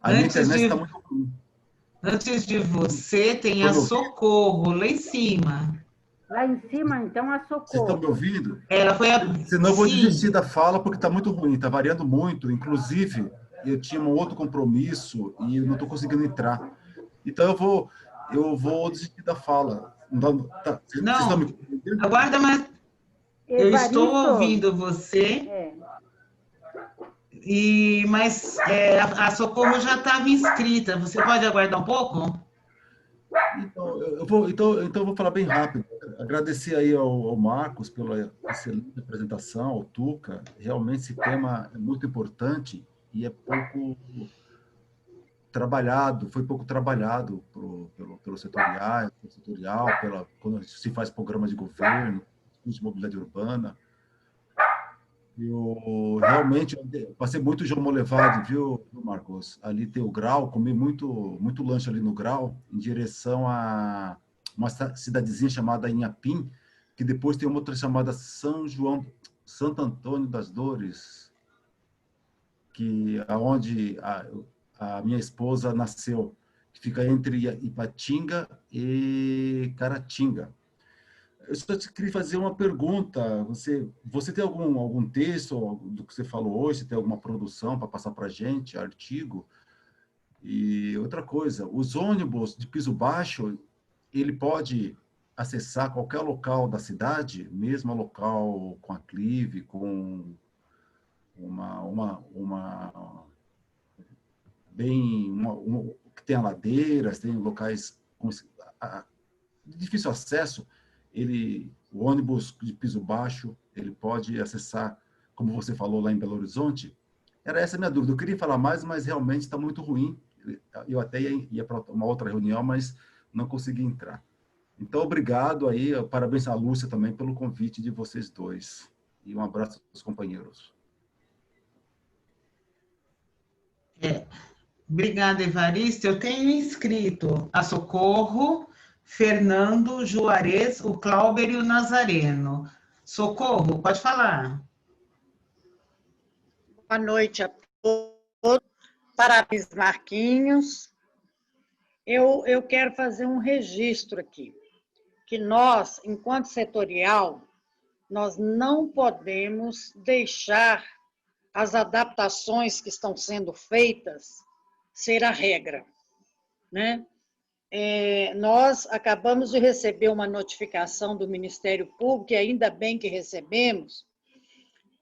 A minha internet está muito ruim. Antes de você, tem a Socorro, lá em cima. Lá em cima, então, a Vocês estão me Socorro. ouvindo? Ela foi a... Senão eu vou Sim. desistir da fala porque está muito ruim, está variando muito. Inclusive, eu tinha um outro compromisso e eu não estou conseguindo entrar. Então eu vou desistir da fala. Vocês estão me Não, entendendo? aguarda, mas eu estou Evaristo, ouvindo você, mas a Socorro já estava inscrita. Você pode aguardar um pouco? Então eu vou falar bem rápido. Agradecer aí ao Marcos pela excelente apresentação, ao Tuca. Realmente esse tema é muito importante e é pouco trabalhado, foi pouco trabalhado pelo setorial, quando se faz programa de governo, de mobilidade urbana. Eu realmente passei muito João Molevade, viu, Marcos? Ali tem o Grau, comi muito lanche ali no Grau, em direção a uma cidadezinha chamada Inhapim, que depois tem uma outra chamada Santo Antônio das Dores, que aonde a minha esposa nasceu, que fica entre Ipatinga e Caratinga. Eu só queria fazer uma pergunta. Você tem algum texto do que você falou hoje? Você tem alguma produção para passar para a gente, artigo? E outra coisa, os ônibus de piso baixo, ele pode acessar qualquer local da cidade, mesmo local com aclive, com que tenha ladeiras, tem locais de difícil acesso. O ônibus de piso baixo, ele pode acessar, como você falou lá em Belo Horizonte. Era essa a minha dúvida. Eu queria falar mais, mas realmente está muito ruim. Eu até ia para uma outra reunião, mas não consegui entrar. Então, obrigado aí, parabéns à Lúcia também pelo convite de vocês dois. E um abraço aos companheiros. Obrigada, Evaristo. Eu tenho inscrito a Socorro, Fernando, Juarez, o Clauber e o Nazareno. Socorro, pode falar. Boa noite a todos. Parabéns, Marquinhos. Eu quero fazer um registro aqui, que nós, enquanto setorial, nós não podemos deixar as adaptações que estão sendo feitas ser a regra, né? Nós acabamos de receber uma notificação do Ministério Público, e ainda bem que recebemos,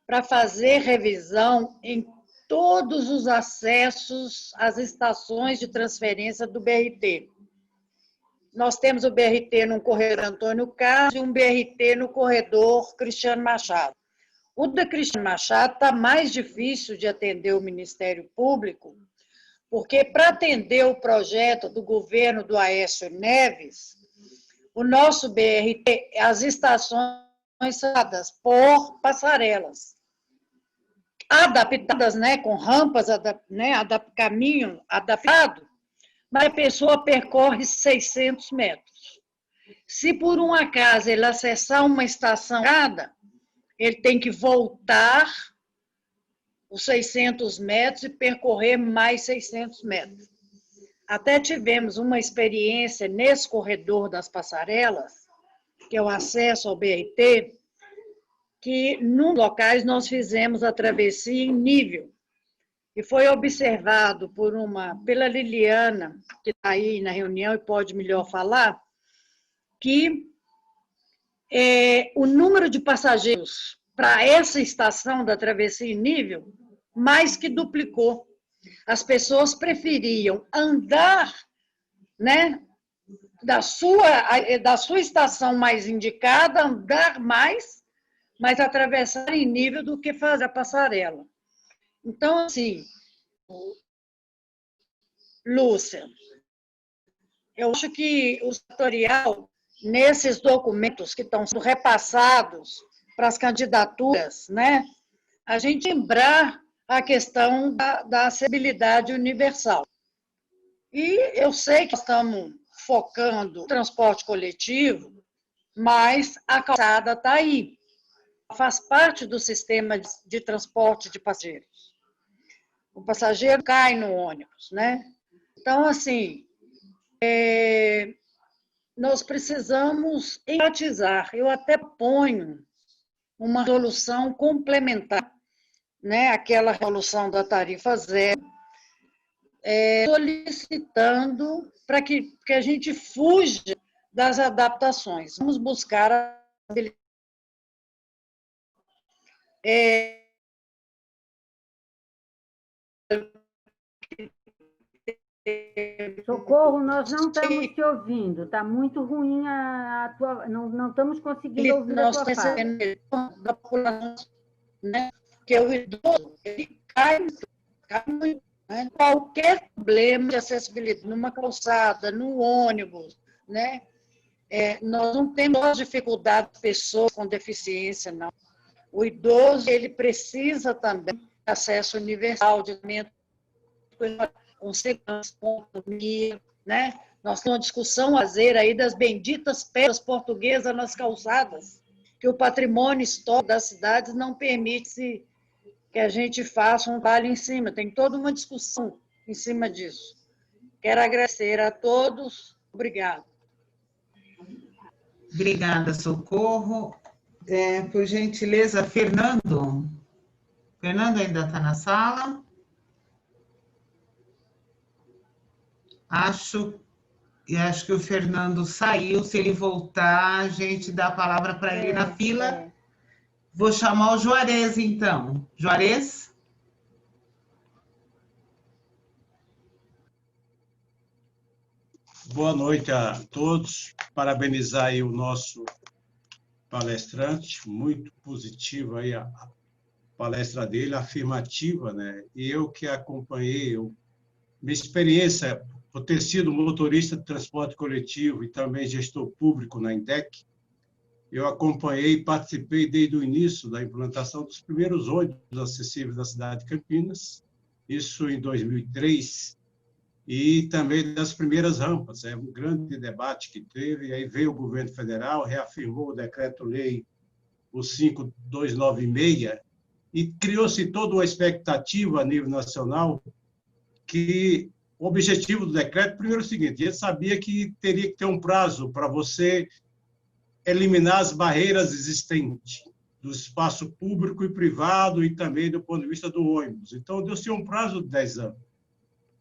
para fazer revisão em todos os acessos às estações de transferência do BRT. Nós temos o BRT no corredor Antônio Carlos e um BRT no corredor Cristiano Machado. O da Cristiano Machado está mais difícil de atender o Ministério Público, porque para atender o projeto do governo do Aécio Neves, o nosso BRT, as estações são dadas por passarelas, adaptadas, né, com rampas, caminho adaptado, mas a pessoa percorre 600 metros. Se por um acaso ele acessar uma estação errada, ele tem que voltar os 600 metros e percorrer mais 600 metros. Até tivemos uma experiência nesse corredor das passarelas, que é o acesso ao BRT, que, num locais, nós fizemos a travessia em nível. E foi observado pela Liliana, que está aí na reunião e pode melhor falar, que o número de passageiros para essa estação da travessia em nível mais que duplicou. As pessoas preferiam andar, né, da sua estação mais indicada, andar mais, mas atravessar em nível do que fazer a passarela. Então, assim, Lúcia, eu acho que o setorial, nesses documentos que estão sendo repassados para as candidaturas, né, a gente lembrar a questão da acessibilidade universal. E eu sei que estamos focando no transporte coletivo, mas a calçada está aí. Faz parte do sistema de transporte de passageiros. O passageiro cai no ônibus, né? Então, assim, nós precisamos enfatizar. Eu até ponho uma resolução complementar, né, aquela resolução da tarifa zero, solicitando para que a gente fuja das adaptações. Vamos buscar a Socorro, nós não estamos te ouvindo. Está muito ruim a tua... Não estamos conseguindo ouvir a tua fala. Da população, né? Que o idoso, ele cai muito. Né? Qualquer problema de acessibilidade, numa calçada, no ônibus, né? Nós não temos dificuldade de pessoas com deficiência, não. O idoso, ele precisa também de acesso universal, de com segurança, com autonomia, né? Nós temos uma discussão a fazer aí das benditas pedras portuguesas nas calçadas, que o patrimônio histórico das cidades não permite que a gente faça um trabalho em cima. Tem toda uma discussão em cima disso. Quero agradecer a todos. Obrigada. Obrigada, Socorro. Por gentileza, Fernando. Fernando ainda está na sala? Acho que o Fernando saiu. Se ele voltar, a gente dá a palavra para ele na fila. Vou chamar o Juarez, então. Juarez? Boa noite a todos. Parabenizar aí o nosso palestrante. Muito positiva aí a palestra dele, afirmativa, né? E eu que acompanhei, minha experiência por ter sido motorista de transporte coletivo e também gestor público na INDEC, eu acompanhei e participei desde o início da implantação dos primeiros ônibus acessíveis da cidade de Campinas, isso em 2003, e também das primeiras rampas. É um grande debate que teve, e aí veio o governo federal, reafirmou o decreto-lei, o 5296, e criou-se toda uma expectativa a nível nacional que o objetivo do decreto, primeiro é o seguinte, ele sabia que teria que ter um prazo para você eliminar as barreiras existentes do espaço público e privado e também do ponto de vista do ônibus. Então, deu-se um prazo de 10 anos.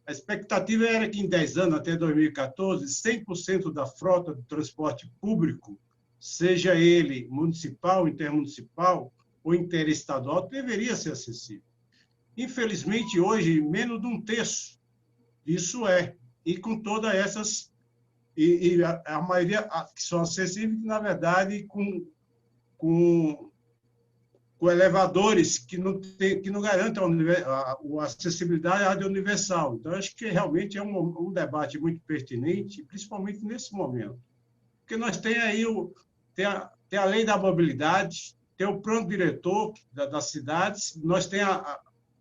A expectativa era que em 10 anos, até 2014, 100% da frota do transporte público, seja ele municipal, intermunicipal ou interestadual, deveria ser acessível. Infelizmente, hoje, menos de um terço disso e com todas essas, a maioria que são acessíveis, na verdade, com elevadores que não garantem a acessibilidade universal. Então, acho que realmente é um debate muito pertinente, principalmente nesse momento. Porque nós temos aí tem a lei da mobilidade, tem o plano diretor das cidades, nós temos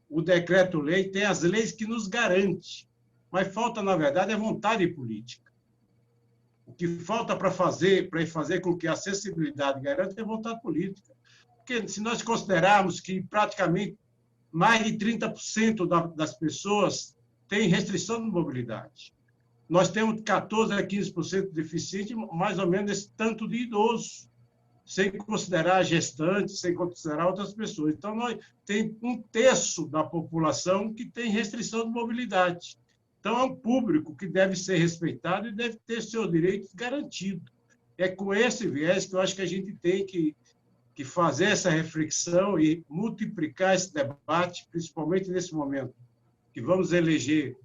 o decreto-lei, tem as leis que nos garantem, mas falta, na verdade, a vontade política. O que falta para fazer com que a acessibilidade garanta é vontade política. Porque se nós considerarmos que praticamente mais de 30% das pessoas têm restrição de mobilidade, nós temos 14% a 15% de deficiente, mais ou menos esse tanto de idosos, sem considerar gestantes, sem considerar outras pessoas. Então, nós tem um terço da população que tem restrição de mobilidade. Então, é um público que deve ser respeitado e deve ter seus direitos garantidos. É com esse viés que eu acho que a gente tem que fazer essa reflexão e multiplicar esse debate, principalmente nesse momento, que vamos eleger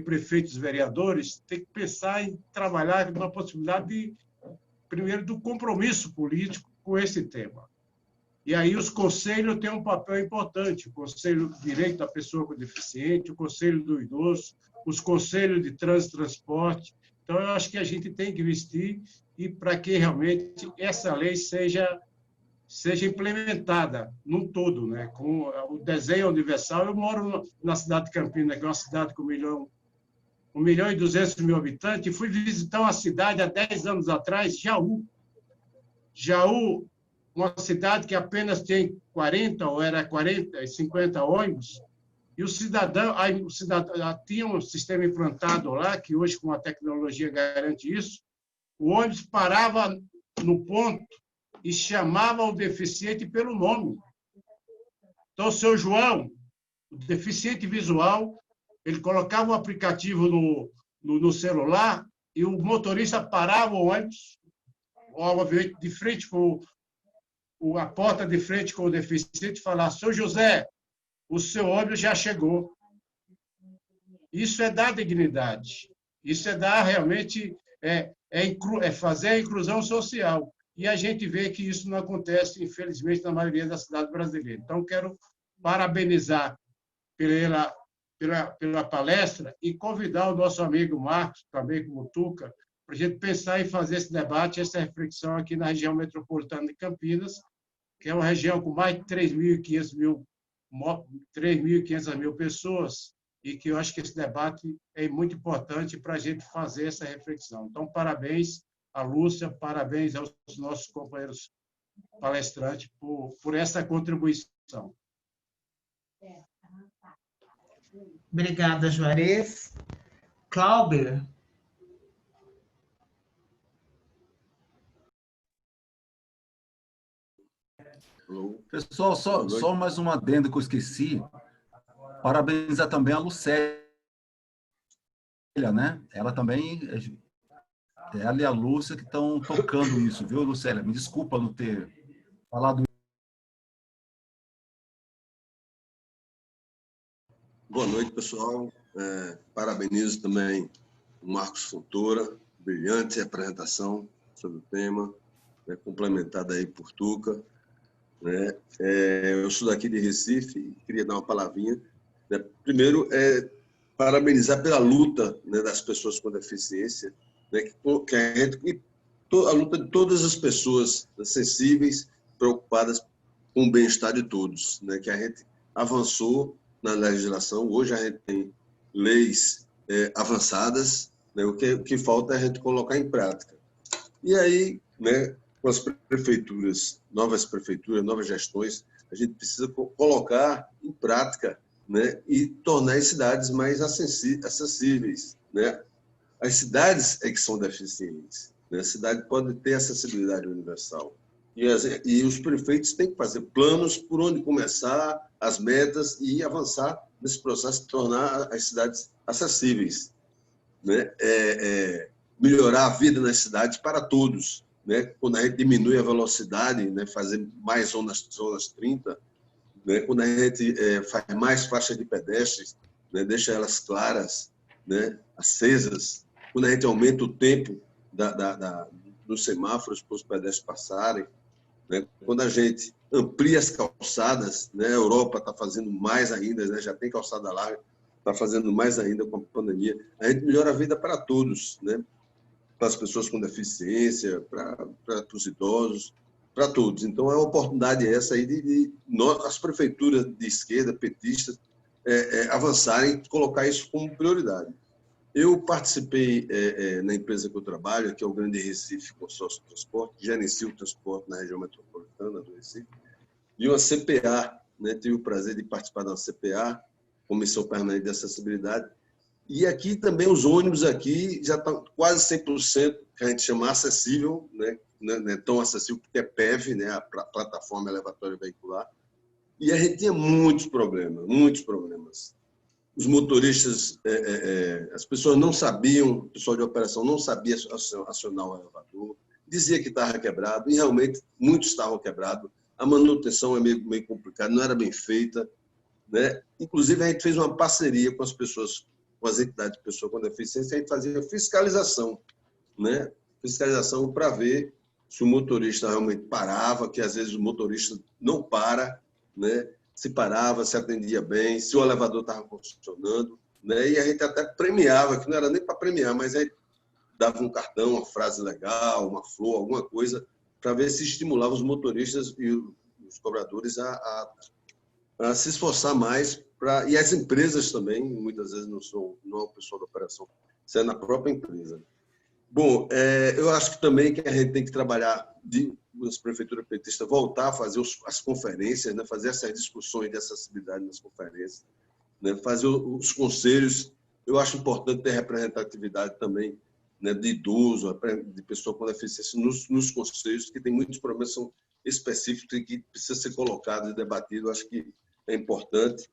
prefeitos e vereadores, tem que pensar em trabalhar na possibilidade, primeiro, do compromisso político com esse tema. E aí os conselhos têm um papel importante, o Conselho de Direito da Pessoa com Deficiente, o Conselho do Idoso, os Conselhos de Trânsito e Transporte. Então, eu acho que a gente tem que investir e para que realmente essa lei seja implementada num todo, né? Com o desenho universal. Eu moro na cidade de Campinas, que é uma cidade com 1.200.000 habitantes, e fui visitar uma cidade há 10 anos atrás, Jaú. Jaú, uma cidade que apenas tem 40 ou era 40, 50 ônibus, E o cidadão tinha um sistema implantado lá, que hoje, com a tecnologia, garante isso. O ônibus parava no ponto e chamava o deficiente pelo nome. Então, o seu João, o deficiente visual, ele colocava o aplicativo no celular e o motorista parava o ônibus, obviamente, de frente com a porta de frente com o deficiente, e falava: seu José, o seu ônibus já chegou. Isso é dar dignidade. Isso é dar realmente, fazer a inclusão social. E a gente vê que isso não acontece, infelizmente, na maioria das cidades brasileiras. Então, quero parabenizar pela palestra e convidar o nosso amigo Marcos, também como Tuca, para a gente pensar em fazer esse debate, essa reflexão aqui na região metropolitana de Campinas, que é uma região com mais de 3.500 mil pessoas, e que eu acho que esse debate é muito importante para a gente fazer essa reflexão. Então, parabéns à Lúcia, parabéns aos nossos companheiros palestrantes por essa contribuição. Obrigada, Juarez. Clauber. Pessoal, só mais um adendo que eu esqueci. Parabenizar também a Lucélia, né? Ela também, ela e a Lúcia que estão tocando isso, viu, Lucélia? Me desculpa não ter falado. Boa noite, pessoal. Parabenizo também o Marcos Fontoura, brilhante apresentação sobre o tema, complementada aí por Tuca. Eu sou daqui de Recife e queria dar uma palavrinha. Primeiro, parabenizar pela luta, das pessoas com deficiência, a luta de todas as pessoas sensíveis, preocupadas com o bem-estar de todos, que a gente avançou na legislação. Hoje a gente tem leis avançadas, o que falta é a gente colocar em prática. E aí, com as prefeituras, novas gestões, a gente precisa colocar em prática, e tornar as cidades mais acessíveis. As cidades é que são deficientes. A cidade pode ter acessibilidade universal. E os prefeitos têm que fazer planos por onde começar, as metas, e avançar nesse processo de tornar as cidades acessíveis. Melhorar a vida nas cidades para todos. Quando a gente diminui a velocidade, fazer mais zonas 30, quando a gente faz mais faixas de pedestres, deixa elas claras, acesas, quando a gente aumenta o tempo dos semáforos para os pedestres passarem, quando a gente amplia as calçadas, a Europa está fazendo mais ainda, já tem calçada larga, está fazendo mais ainda com a pandemia, a gente melhora a vida para todos, para as pessoas com deficiência, para os idosos, para todos. Então, é uma oportunidade essa aí de as prefeituras de esquerda, petistas, avançarem e colocar isso como prioridade. Eu participei na empresa que eu trabalho, que é o Grande Recife Consórcio de Transporte, que gerencia o transporte na região metropolitana do Recife, e uma CPA, tive o prazer de participar da CPA, Comissão Permanente de Acessibilidade, e aqui também os ônibus aqui já estão quase 100%, que a gente chama acessível, não é tão acessível porque é PEV, a Plataforma Elevatória Veicular, e a gente tinha muitos problemas. Os motoristas, as pessoas não sabiam, o pessoal de operação não sabia acionar o elevador, dizia que estava quebrado, e realmente muitos estavam quebrados, a manutenção é meio complicada, não era bem feita, Inclusive, a gente fez uma parceria com as pessoas, com as entidades de pessoas com deficiência, a gente fazia fiscalização, fiscalização para ver se o motorista realmente parava, que às vezes o motorista não para, se parava, se atendia bem, se o elevador estava funcionando, e a gente até premiava, que não era nem para premiar, mas aí dava um cartão, uma frase legal, uma flor, alguma coisa, para ver se estimulava os motoristas e os cobradores a se esforçar mais, e as empresas também, muitas vezes não é o pessoal da operação, isso é na própria empresa. Bom, eu acho que também que a gente tem que trabalhar, as prefeituras petistas, voltar a fazer as conferências, fazer essas discussões de acessibilidade nas conferências, né? Fazer os conselhos. Eu acho importante ter representatividade também, né, de idoso, de pessoa com deficiência nos conselhos, que tem muitos problemas que são específicos e que precisa ser colocado e debatido. Acho que é importante.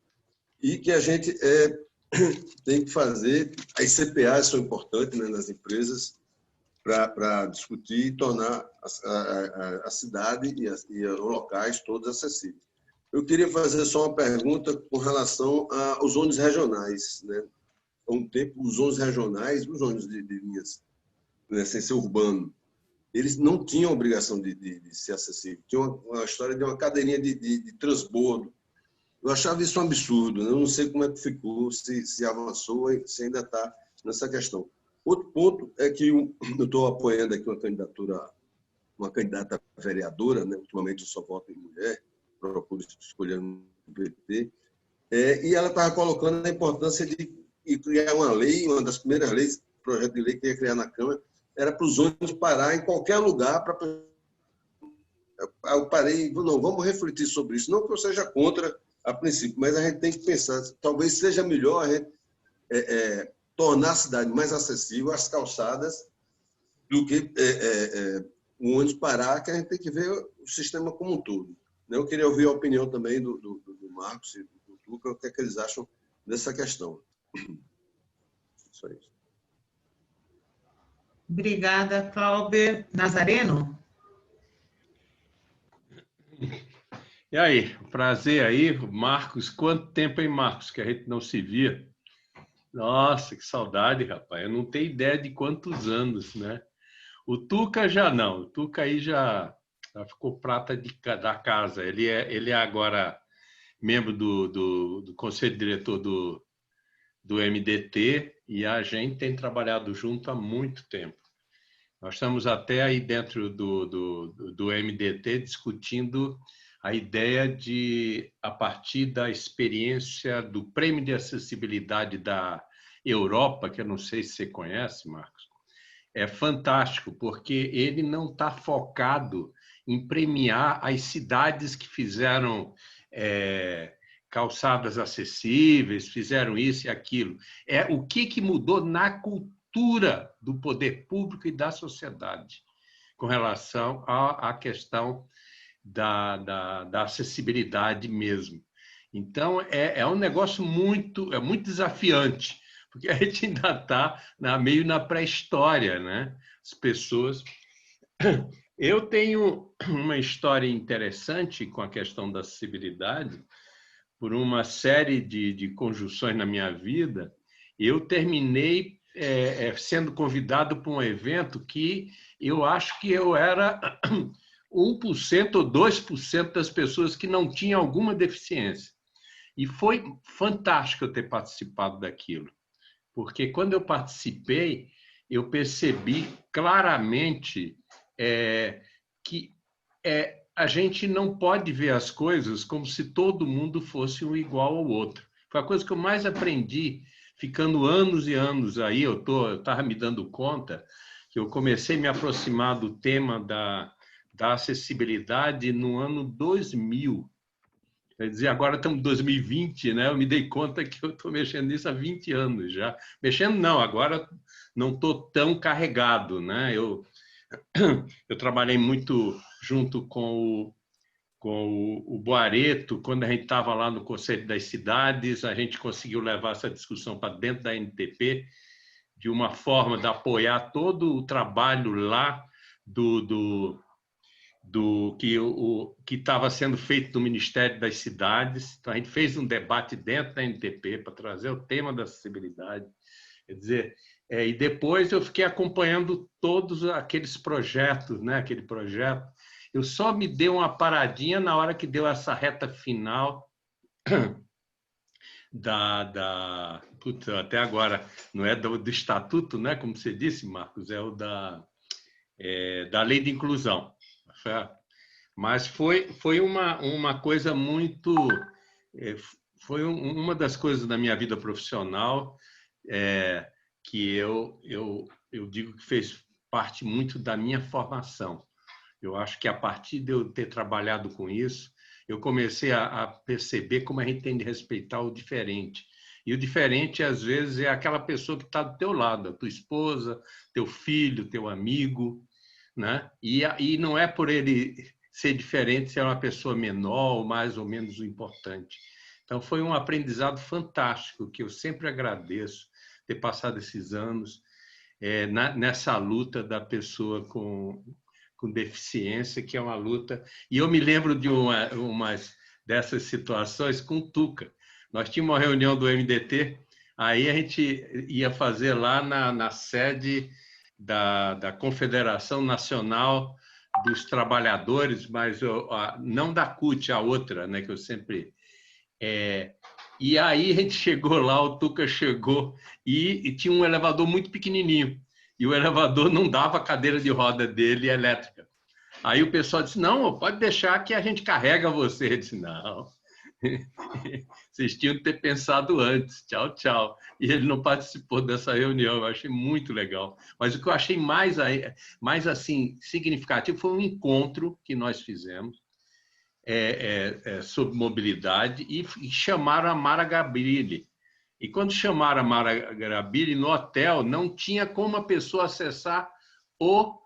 E que a gente tem que fazer, as CPAs são importantes, né, nas empresas, para discutir e tornar a cidade e os locais todos acessíveis. Eu queria fazer só uma pergunta com relação aos ônibus regionais, né? Há um tempo, os ônibus regionais, os ônibus de linhas, né, sem ser urbano, eles não tinham obrigação de ser acessível. Tinha uma história de uma cadeirinha de transbordo. Eu achava isso um absurdo, né? Eu não sei como é que ficou, se avançou, se ainda está nessa questão. Outro ponto é que eu estou apoiando aqui uma candidata vereadora, né? Ultimamente eu só voto em mulher, procuro escolher no PT, e ela estava colocando a importância de criar uma lei, uma das primeiras leis, projeto de lei que ia criar na Câmara, era para os ônibus parar em qualquer lugar. Eu parei, não, vamos refletir sobre isso. Não que eu seja contra a princípio, mas a gente tem que pensar, talvez seja melhor a gente tornar a cidade mais acessível, as calçadas, do que o ônibus parar, que a gente tem que ver o sistema como um todo. Eu queria ouvir a opinião também do Marcos e do Tuca, o que é que eles acham dessa questão. Isso aí. Obrigada, Cláudio. Nazareno? E aí, prazer aí, Marcos. Quanto tempo, hein, Marcos, que a gente não se via? Nossa, que saudade, rapaz. Eu não tenho ideia de quantos anos, né? O Tuca já não. O Tuca aí já ficou prata da casa. Ele é agora membro do conselho diretor do MDT e a gente tem trabalhado junto há muito tempo. Nós estamos até aí dentro do MDT discutindo a ideia de, a partir da experiência do Prêmio de Acessibilidade da Europa, que eu não sei se você conhece, Marcos, é fantástico, porque ele não está focado em premiar as cidades que fizeram calçadas acessíveis, fizeram isso e aquilo. É o que mudou na cultura do poder público e da sociedade com relação à questão da acessibilidade mesmo. Então, é um negócio muito desafiante, porque a gente ainda está meio na pré-história, né? As pessoas... Eu tenho uma história interessante com a questão da acessibilidade. Por uma série de conjunções na minha vida, eu terminei sendo convidado para um evento que eu acho que eu era 1% ou 2% das pessoas que não tinham alguma deficiência. E foi fantástico eu ter participado daquilo, porque quando eu participei, eu percebi claramente que a gente não pode ver as coisas como se todo mundo fosse um igual ao outro. Foi a coisa que eu mais aprendi, ficando anos e anos aí. Eu estava me dando conta que eu comecei a me aproximar do tema da acessibilidade no ano 2000. Quer dizer, agora estamos em 2020, né? Eu me dei conta que eu estou mexendo nisso há 20 anos já. Mexendo não, agora não estou tão carregado, né? Eu trabalhei muito junto com o Boareto, quando a gente estava lá no Conselho das Cidades, a gente conseguiu levar essa discussão para dentro da NTP, de uma forma de apoiar todo o trabalho lá que estava sendo feito no Ministério das Cidades. Então, a gente fez um debate dentro da NTP para trazer o tema da acessibilidade. Quer dizer, e depois eu fiquei acompanhando todos aqueles projetos, né? Aquele projeto. Eu só me dei uma paradinha na hora que deu essa reta final Puta, até agora, não é do estatuto, né? Como você disse, Marcos, é o da lei de inclusão. Mas foi uma coisa muito... Foi uma das coisas da minha vida profissional que eu digo que fez parte muito da minha formação. Eu acho que a partir de eu ter trabalhado com isso, eu comecei a perceber como a gente tem de respeitar o diferente. E o diferente, às vezes, é aquela pessoa que está do teu lado, a tua esposa, teu filho, teu amigo, né? E não é por ele ser diferente se é uma pessoa menor ou mais ou menos importante. Então, foi um aprendizado fantástico, que eu sempre agradeço ter passado esses anos nessa luta da pessoa com deficiência, que é uma luta. E eu me lembro de umas dessas situações com o Tuca. Nós tínhamos uma reunião do MDT, aí a gente ia fazer lá na sede da Confederação Nacional dos Trabalhadores, mas não da CUT, a outra, né, que eu sempre... E aí a gente chegou lá, o Tuca chegou e tinha um elevador muito pequenininho. E o elevador não dava a cadeira de roda dele elétrica. Aí o pessoal disse, não, pode deixar que a gente carrega você. Eu disse, não, vocês tinham que ter pensado antes, tchau, tchau. E ele não participou dessa reunião, eu achei muito legal. Mas o que eu achei mais assim, significativo foi um encontro que nós fizemos sobre mobilidade e chamaram a Mara Gabrilli. E quando chamaram a Mara Gabrilli no hotel, não tinha como a pessoa acessar o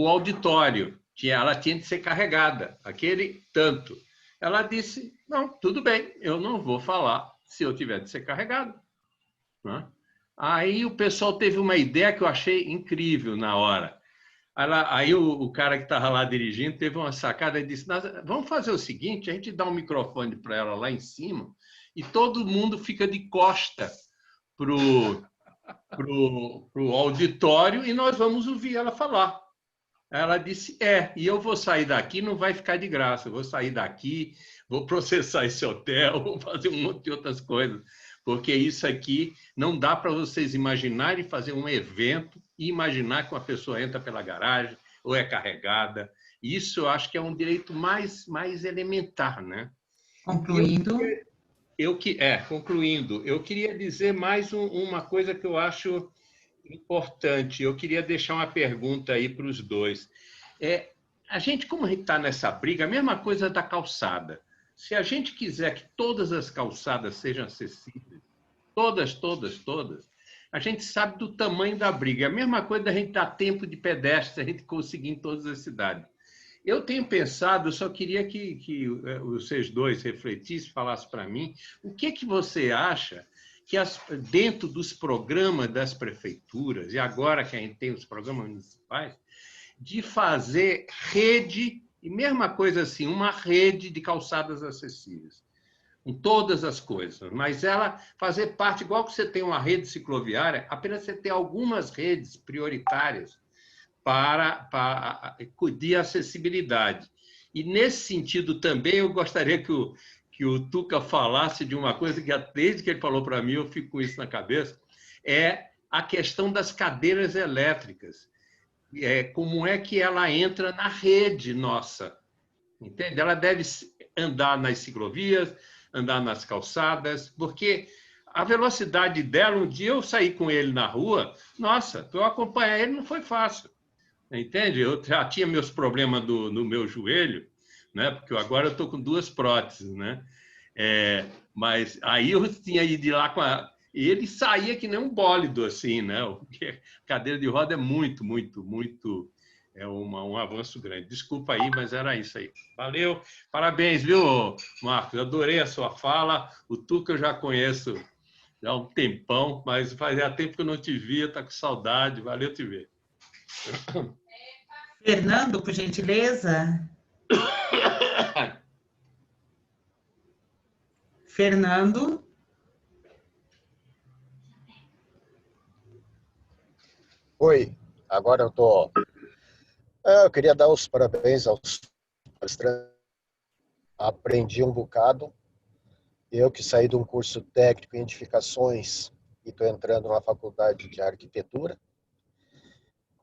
auditório. Ela tinha de ser carregada, aquele tanto. Ela disse, não, tudo bem, eu não vou falar se eu tiver de ser carregado. Né? Aí o pessoal teve uma ideia que eu achei incrível na hora. Aí o cara que estava lá dirigindo teve uma sacada e disse, vamos fazer o seguinte, a gente dá um microfone para ela lá em cima e todo mundo fica de costa pro auditório e nós vamos ouvir ela falar. Ela disse, e eu vou sair daqui, não vai ficar de graça, eu vou sair daqui, vou processar esse hotel, vou fazer um monte de outras coisas, porque isso aqui não dá para vocês imaginarem fazer um evento e imaginar que uma pessoa entra pela garagem ou é carregada. Isso eu acho que é um direito mais elementar, né? Concluindo. Concluindo, eu queria dizer mais uma coisa que eu acho importante. Eu queria deixar uma pergunta aí para os dois. A gente, como a gente está nessa briga, a mesma coisa da calçada. Se a gente quiser que todas as calçadas sejam acessíveis, todas, a gente sabe do tamanho da briga. É a mesma coisa da gente dar tempo de pedestre, a gente conseguir em todas as cidades. Eu tenho pensado, eu só queria que vocês dois refletissem, falassem para mim, o que você acha que dentro dos programas das prefeituras, e agora que a gente tem os programas municipais, de fazer rede, e mesma coisa assim, uma rede de calçadas acessíveis, com todas as coisas, mas ela fazer parte, igual que você tem uma rede cicloviária, apenas você ter algumas redes prioritárias para de acessibilidade. E, nesse sentido, também, eu gostaria que o Tuca falasse de uma coisa que, desde que ele falou para mim, eu fico com isso na cabeça, é a questão das cadeiras elétricas. Como é que ela entra na rede nossa? Entende? Ela deve andar nas ciclovias, andar nas calçadas, porque a velocidade dela, um dia eu saí com ele na rua, nossa, para eu acompanhar ele não foi fácil. Entende? Eu já tinha meus problemas no meu joelho, né? Porque agora eu estou com 2 próteses, né? Mas aí eu tinha ido lá e ele saía que nem um bólido, assim, né? Porque cadeira de roda é muito, um avanço grande. Desculpa aí, mas era isso aí. Valeu, parabéns, viu, Marcos? Adorei a sua fala. O Tuca eu já conheço já há um tempão, mas fazia tempo que eu não te via, tá com saudade. Valeu te ver. Fernando, por gentileza. Fernando. Oi, agora eu estou... Eu queria dar os parabéns aos palestrantes. Aprendi um bocado. Eu que saí de um curso técnico em edificações e estou entrando na faculdade de arquitetura.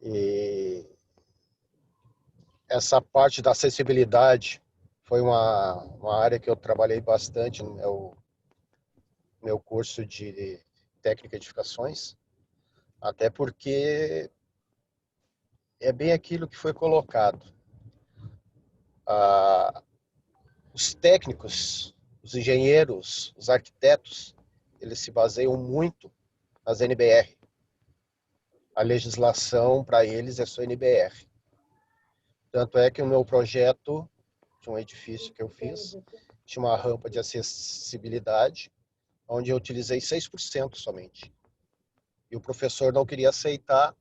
E essa parte da acessibilidade foi uma área que eu trabalhei bastante no meu curso de técnica de edificações, até porque é bem aquilo que foi colocado. Os técnicos, os engenheiros, os arquitetos, eles se baseiam muito nas NBR. A legislação para eles é só NBR. Tanto é que o meu projeto de um edifício que eu fiz tinha uma rampa de acessibilidade, onde eu utilizei 6% somente. E o professor não queria aceitar,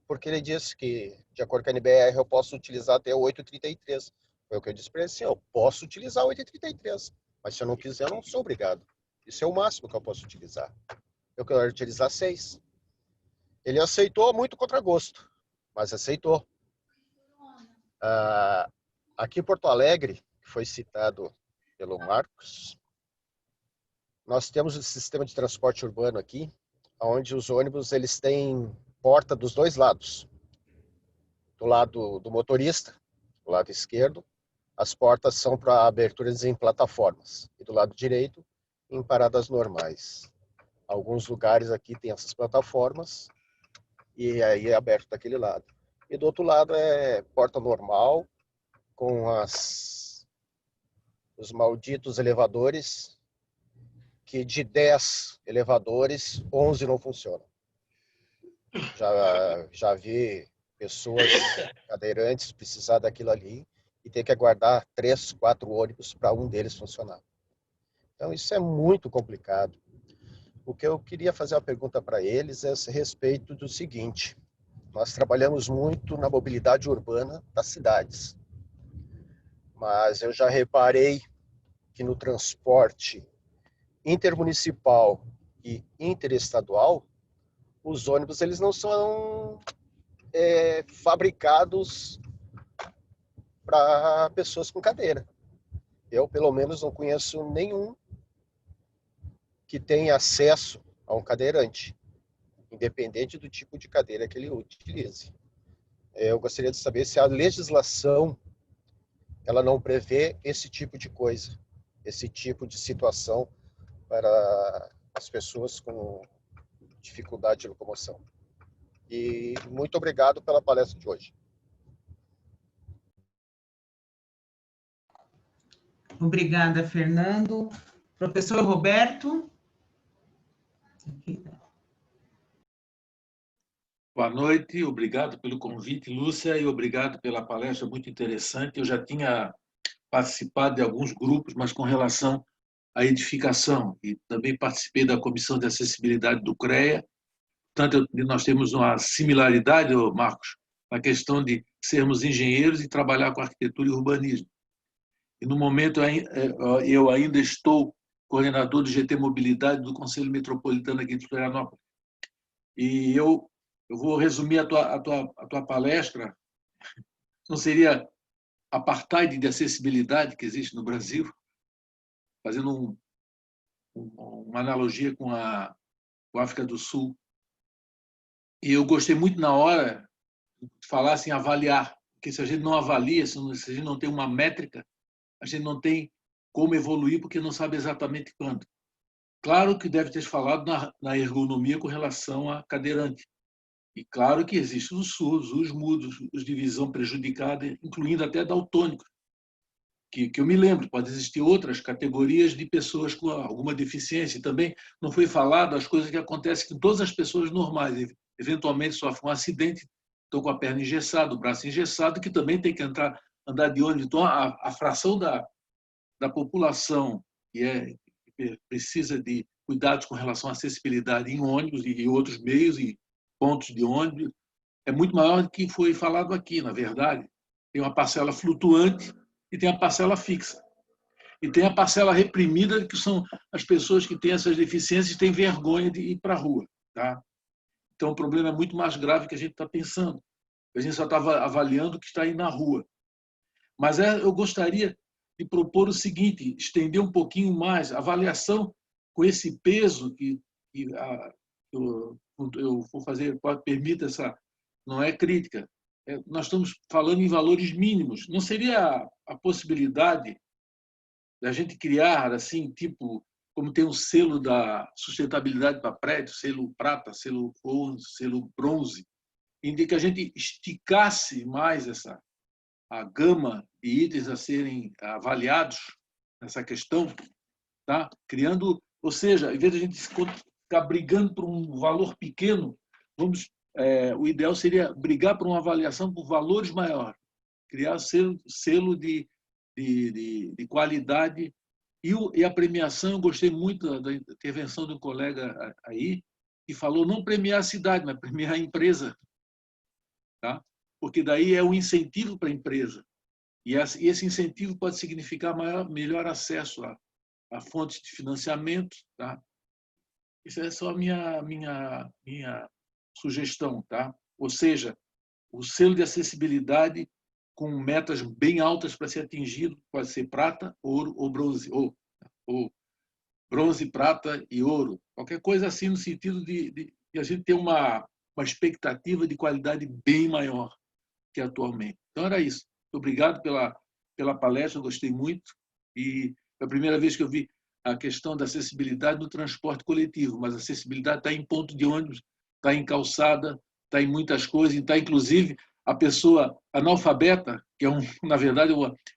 porque ele disse que, de acordo com a NBR, eu posso utilizar até 8,33. Foi o que eu disse para ele, assim, eu posso utilizar 8,33, mas se eu não quiser, eu não sou obrigado. Isso é o máximo que eu posso utilizar. Eu quero utilizar 6. Ele aceitou muito contra gosto, mas aceitou. Aqui em Porto Alegre, que foi citado pelo Marcos, nós temos um sistema de transporte urbano aqui, onde os ônibus eles têm porta dos dois lados. Do lado do motorista, do lado esquerdo, as portas são para aberturas em plataformas. E do lado direito, em paradas normais. Alguns lugares aqui tem essas plataformas, e aí é aberto daquele lado. E do outro lado é porta normal, com os malditos elevadores, que de 10 elevadores, 11 não funcionam. Já vi pessoas cadeirantes precisar daquilo ali e ter que aguardar 3, 4 ônibus para um deles funcionar. Então isso é muito complicado. O que eu queria fazer uma pergunta para eles é a respeito do seguinte: nós trabalhamos muito na mobilidade urbana das cidades, mas eu já reparei que no transporte intermunicipal e interestadual, os ônibus eles não são fabricados para pessoas com cadeira. Eu, pelo menos, não conheço nenhum que tenha acesso a um cadeirante, independente do tipo de cadeira que ele utilize. Eu gostaria de saber se a legislação ela não prevê esse tipo de coisa, esse tipo de situação para as pessoas com dificuldade de locomoção. E muito obrigado pela palestra de hoje. Obrigada, Fernando. Professor Roberto. Boa noite, obrigado pelo convite, Lúcia, e obrigado pela palestra muito interessante. Eu já tinha participado de alguns grupos, mas com relação à edificação, e também participei da Comissão de Acessibilidade do CREA. Portanto, nós temos uma similaridade, Marcos, na questão de sermos engenheiros e trabalhar com arquitetura e urbanismo. E no momento eu ainda estou coordenador do GT Mobilidade do Conselho Metropolitano aqui de Florianópolis. E eu vou resumir a tua palestra. Não seria apartheid de acessibilidade que existe no Brasil, fazendo uma analogia com a África do Sul. E eu gostei muito na hora de falar assim, avaliar, porque se a gente não avalia, se a gente não tem uma métrica, a gente não tem como evoluir, porque não sabe exatamente quando. Claro que deve ter falado na ergonomia com relação à cadeirante. E claro que existem os surdos, os mudos, os de visão prejudicada, incluindo até daltônicos, que eu me lembro, pode existir outras categorias de pessoas com alguma deficiência. Também não foi falado as coisas que acontecem com todas as pessoas normais. Eventualmente sofrem um acidente, estão com a perna engessada, o braço engessado, que também tem que andar de ônibus. Então, a fração da população que precisa de cuidados com relação à acessibilidade em ônibus e outros meios e pontos de ônibus é muito maior do que foi falado aqui, na verdade. Tem uma parcela flutuante e tem a parcela fixa. E tem a parcela reprimida, que são as pessoas que têm essas deficiências e têm vergonha de ir para a rua. Tá? Então, o problema é muito mais grave do que a gente está pensando. A gente só estava avaliando o que está aí na rua. Mas eu gostaria de propor o seguinte, estender um pouquinho mais a avaliação com esse peso que eu vou fazer, permita essa, não é crítica, nós estamos falando em valores mínimos. Não seria a possibilidade da gente criar, assim, tipo, como tem um selo da sustentabilidade para prédio, selo prata, selo ouro, selo bronze, em que a gente esticasse mais a gama de itens a serem avaliados nessa questão, tá? Criando Ou seja, em vez de a gente ficar brigando por um valor pequeno, o ideal seria brigar por uma avaliação por valores maiores, criar selo de qualidade. E a premiação, eu gostei muito da intervenção de um colega aí, que falou não premiar a cidade, mas premiar a empresa. Tá? Porque daí é um incentivo para a empresa. E esse incentivo pode significar melhor acesso a fontes de financiamento. Tá? Isso é só a minha sugestão. Tá? Ou seja, o selo de acessibilidade com metas bem altas para ser atingido, pode ser prata, ouro ou bronze, ou bronze, prata e ouro. Qualquer coisa assim no sentido de a gente ter uma expectativa de qualidade bem maior que atualmente. Então era isso. Obrigado pela palestra, eu gostei muito. E é a primeira vez que eu vi a questão da acessibilidade no transporte coletivo, mas a acessibilidade está em ponto de ônibus, está em calçada, está em muitas coisas, está inclusive a pessoa analfabeta, que é, na verdade,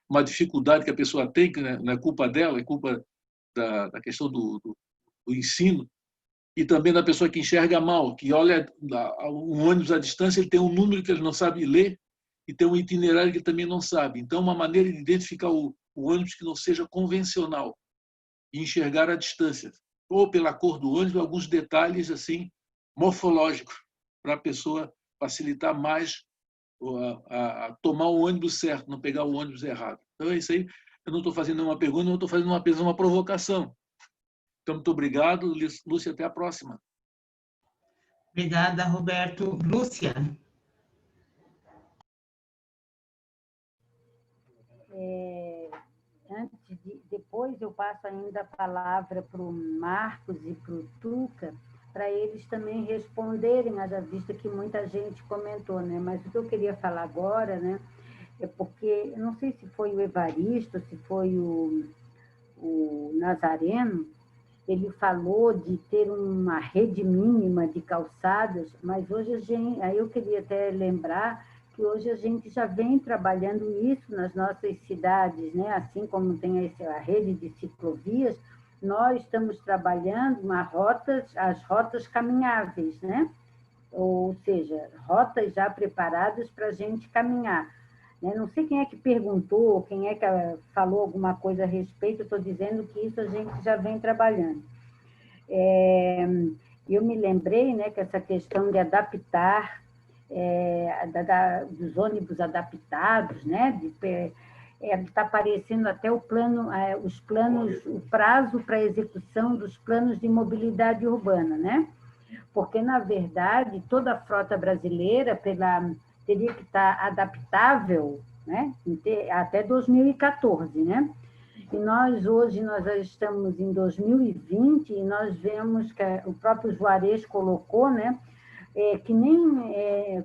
uma dificuldade que a pessoa tem, que não é culpa dela, é culpa da questão do ensino, e também da pessoa que enxerga mal, que olha um ônibus à distância, ele tem um número que ele não sabe ler e tem um itinerário que ele também não sabe. Então, uma maneira de identificar o ônibus que não seja convencional e enxergar à distância, ou pela cor do ônibus, alguns detalhes assim morfológicos, para a pessoa facilitar mais a tomar o ônibus certo, não pegar o ônibus errado. Então, é isso aí. Eu não estou fazendo uma pergunta, não estou fazendo apenas uma provocação. Então, muito obrigado, Lúcia, até a próxima. Obrigada, Roberto. Lúcia. Depois eu passo ainda a palavra para o Marcos e para o Tuca, para eles também responderem, haja vista que muita gente comentou, né? Mas o que eu queria falar agora, né, é porque, eu não sei se foi o Evaristo, se foi o Nazareno, ele falou de ter uma rede mínima de calçadas, mas hoje aí eu queria até lembrar que hoje a gente já vem trabalhando isso nas nossas cidades, né? Assim como tem a rede de ciclovias, nós estamos trabalhando as rotas caminháveis, né? Ou seja, rotas já preparadas para a gente caminhar. Não sei quem é que perguntou, quem é que falou alguma coisa a respeito, eu estou dizendo que isso a gente já vem trabalhando. Eu me lembrei, né, que essa questão de adaptar, dos ônibus adaptados, né, está aparecendo até o prazo para execução dos planos de mobilidade urbana, né? Porque, na verdade, toda a frota brasileira teria que estar adaptável, né, até 2014, né? E hoje nós já estamos em 2020 e nós vemos que o próprio Juarez colocou, né, que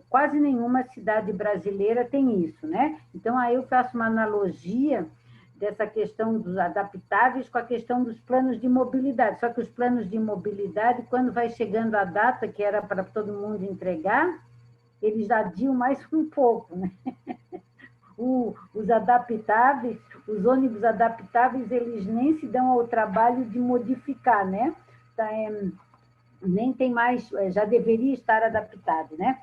quase nenhuma cidade brasileira tem isso, né? Então, aí eu faço uma analogia dessa questão dos adaptáveis com a questão dos planos de mobilidade. Só que os planos de mobilidade, quando vai chegando a data que era para todo mundo entregar, eles adiam mais um pouco, né? Os adaptáveis, os ônibus adaptáveis, eles nem se dão ao trabalho de modificar, né? Nem tem mais, já deveria estar adaptado, né?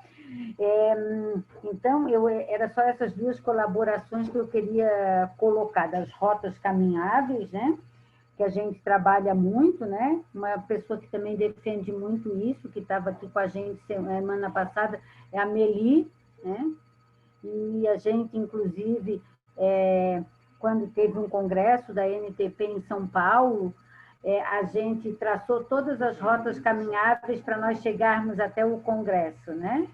Então, era só essas duas colaborações que eu queria colocar, das rotas caminháveis, né? Que a gente trabalha muito, né? Uma pessoa que também defende muito isso, que estava aqui com a gente semana passada, é a Meli, né? E a gente, inclusive, quando teve um congresso da NTP em São Paulo, a gente traçou todas as rotas caminháveis para nós chegarmos até o congresso, né?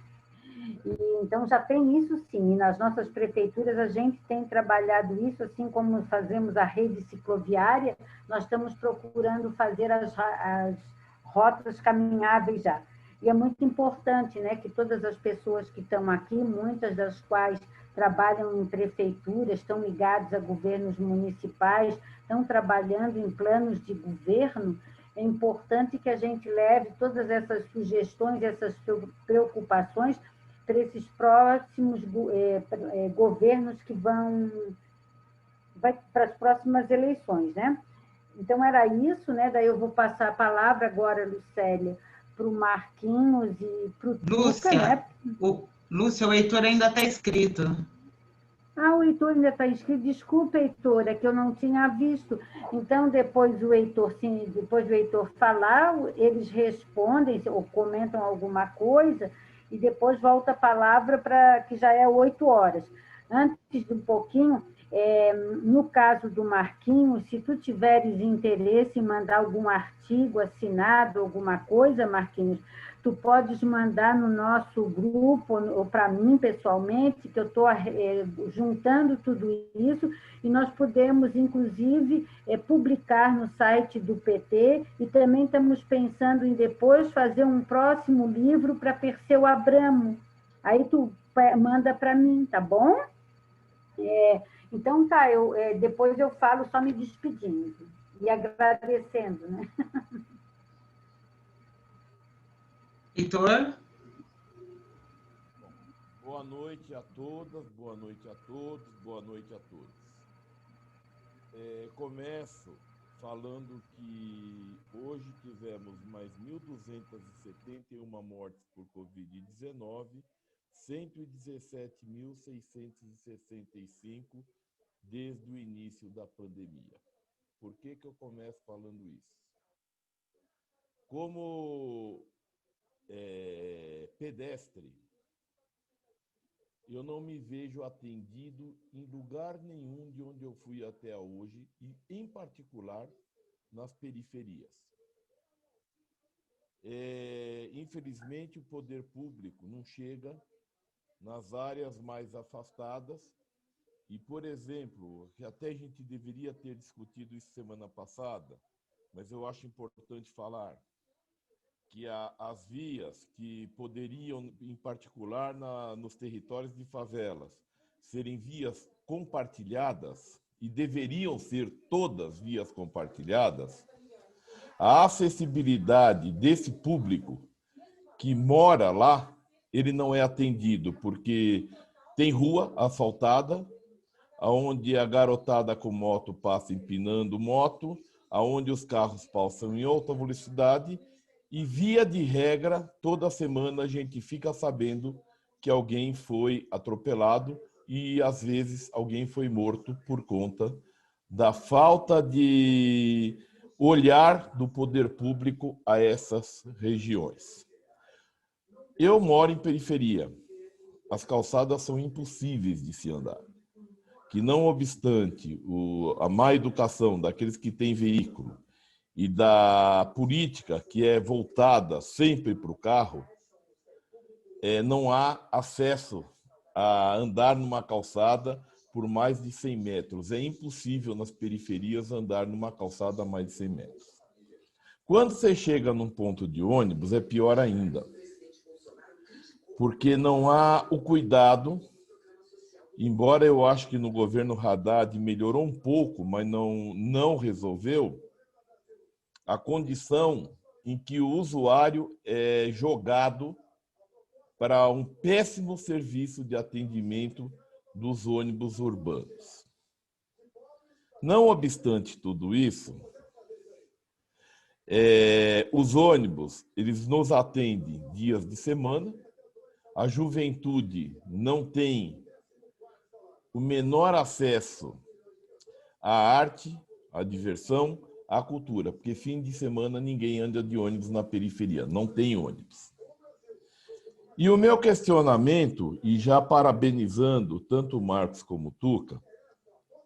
E, então, já tem isso sim, e nas nossas prefeituras a gente tem trabalhado isso, assim como fazemos a rede cicloviária, nós estamos procurando fazer as rotas caminháveis já. E é muito importante, né, que todas as pessoas que estão aqui, muitas das quais trabalham em prefeituras, estão ligadas a governos municipais, estão trabalhando em planos de governo, é importante que a gente leve todas essas sugestões, essas preocupações para esses próximos governos que vão para as próximas eleições, né? Então, era isso, né? Daí eu vou passar a palavra agora, Lucélia, para o Marquinhos e para o Tuca, né? Lúcia, o Heitor ainda está escrito. Ah, o Heitor ainda está escrito. Desculpa, Heitor, é que eu não tinha visto. Então, depois do Heitor falar, eles respondem ou comentam alguma coisa e depois volta a palavra para que já é 8 horas. Antes de um pouquinho, no caso do Marquinhos, se tu tiveres interesse em mandar algum artigo assinado, alguma coisa, Marquinhos, tu podes mandar no nosso grupo, ou para mim pessoalmente, que eu estou juntando tudo isso, e nós podemos, inclusive, publicar no site do PT, e também estamos pensando em depois fazer um próximo livro para Perseu Abramo. Aí tu manda para mim, tá bom? Então, tá, depois eu falo só me despedindo e agradecendo, né? Heitor? Boa noite a todas, boa noite a todos, boa noite a todos. Começo falando que hoje tivemos mais 1.271 mortes por Covid-19, 117.665 desde o início da pandemia. Por que eu começo falando isso? Como pedestre, eu não me vejo atendido em lugar nenhum de onde eu fui até hoje, e em particular nas periferias. Infelizmente, o poder público não chega nas áreas mais afastadas e, por exemplo, que até a gente deveria ter discutido isso semana passada, mas eu acho importante falar que as vias que poderiam, em particular nos territórios de favelas, serem vias compartilhadas, e deveriam ser todas vias compartilhadas, a acessibilidade desse público que mora lá, ele não é atendido, porque tem rua asfaltada, onde a garotada com moto passa empinando moto, onde os carros passam em alta velocidade, e, via de regra, toda semana a gente fica sabendo que alguém foi atropelado e, às vezes, alguém foi morto por conta da falta de olhar do poder público a essas regiões. Eu moro em periferia. As calçadas são impossíveis de se andar. Que, não obstante a má educação daqueles que têm veículo, e da política que é voltada sempre para o carro, não há acesso a andar numa calçada por mais de 100 metros. É impossível nas periferias andar numa calçada a mais de 100 metros. Quando você chega num ponto de ônibus, é pior ainda, porque não há o cuidado, embora eu acho que no governo Haddad melhorou um pouco, mas não resolveu, a condição em que o usuário é jogado para um péssimo serviço de atendimento dos ônibus urbanos. Não obstante tudo isso, os ônibus, eles nos atendem dias de semana, a juventude não tem o menor acesso à arte, à diversão, a cultura, porque fim de semana ninguém anda de ônibus na periferia, não tem ônibus. E o meu questionamento, e já parabenizando tanto o Marcos como o Tuca,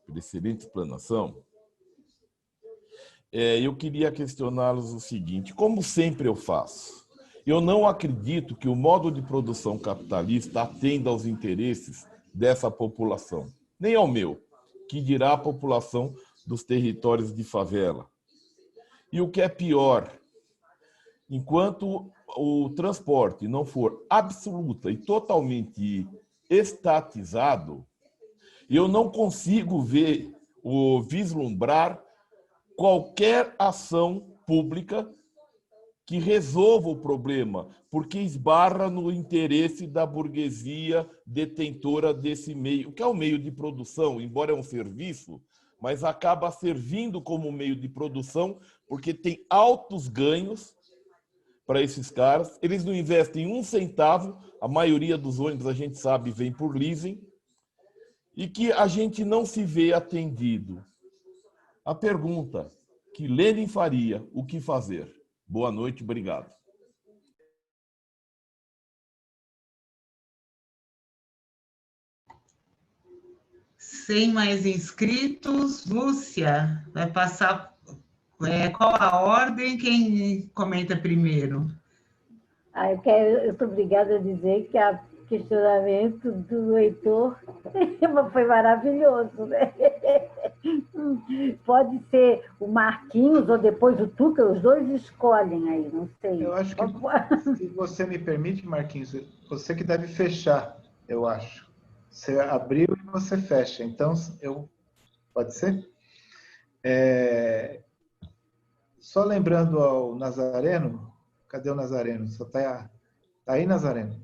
por excelente explanação, eu queria questioná-los o seguinte: como sempre eu faço, eu não acredito que o modo de produção capitalista atenda aos interesses dessa população, nem ao meu, que dirá a população dos territórios de favela. E o que é pior, enquanto o transporte não for absoluta e totalmente estatizado, eu não consigo ver ou vislumbrar qualquer ação pública que resolva o problema, porque esbarra no interesse da burguesia detentora desse meio, que é o meio de produção, embora é um serviço, mas acaba servindo como meio de produção, porque tem altos ganhos para esses caras. Eles não investem um centavo, a maioria dos ônibus, a gente sabe, vem por leasing, e que a gente não se vê atendido. A pergunta que Lênin faria, o que fazer? Boa noite, obrigado. Sem mais inscritos, Lúcia, vai passar qual a ordem? Quem comenta primeiro? Eu sou obrigada a dizer que o questionamento do Heitor foi maravilhoso, né? Pode ser o Marquinhos ou depois o Tuca, os dois escolhem aí, não sei. Eu acho que, se você me permite, Marquinhos, você que deve fechar, eu acho. Você abriu e você fecha. Então, pode ser? Só lembrando ao Nazareno, cadê o Nazareno? Só tá aí, Nazareno?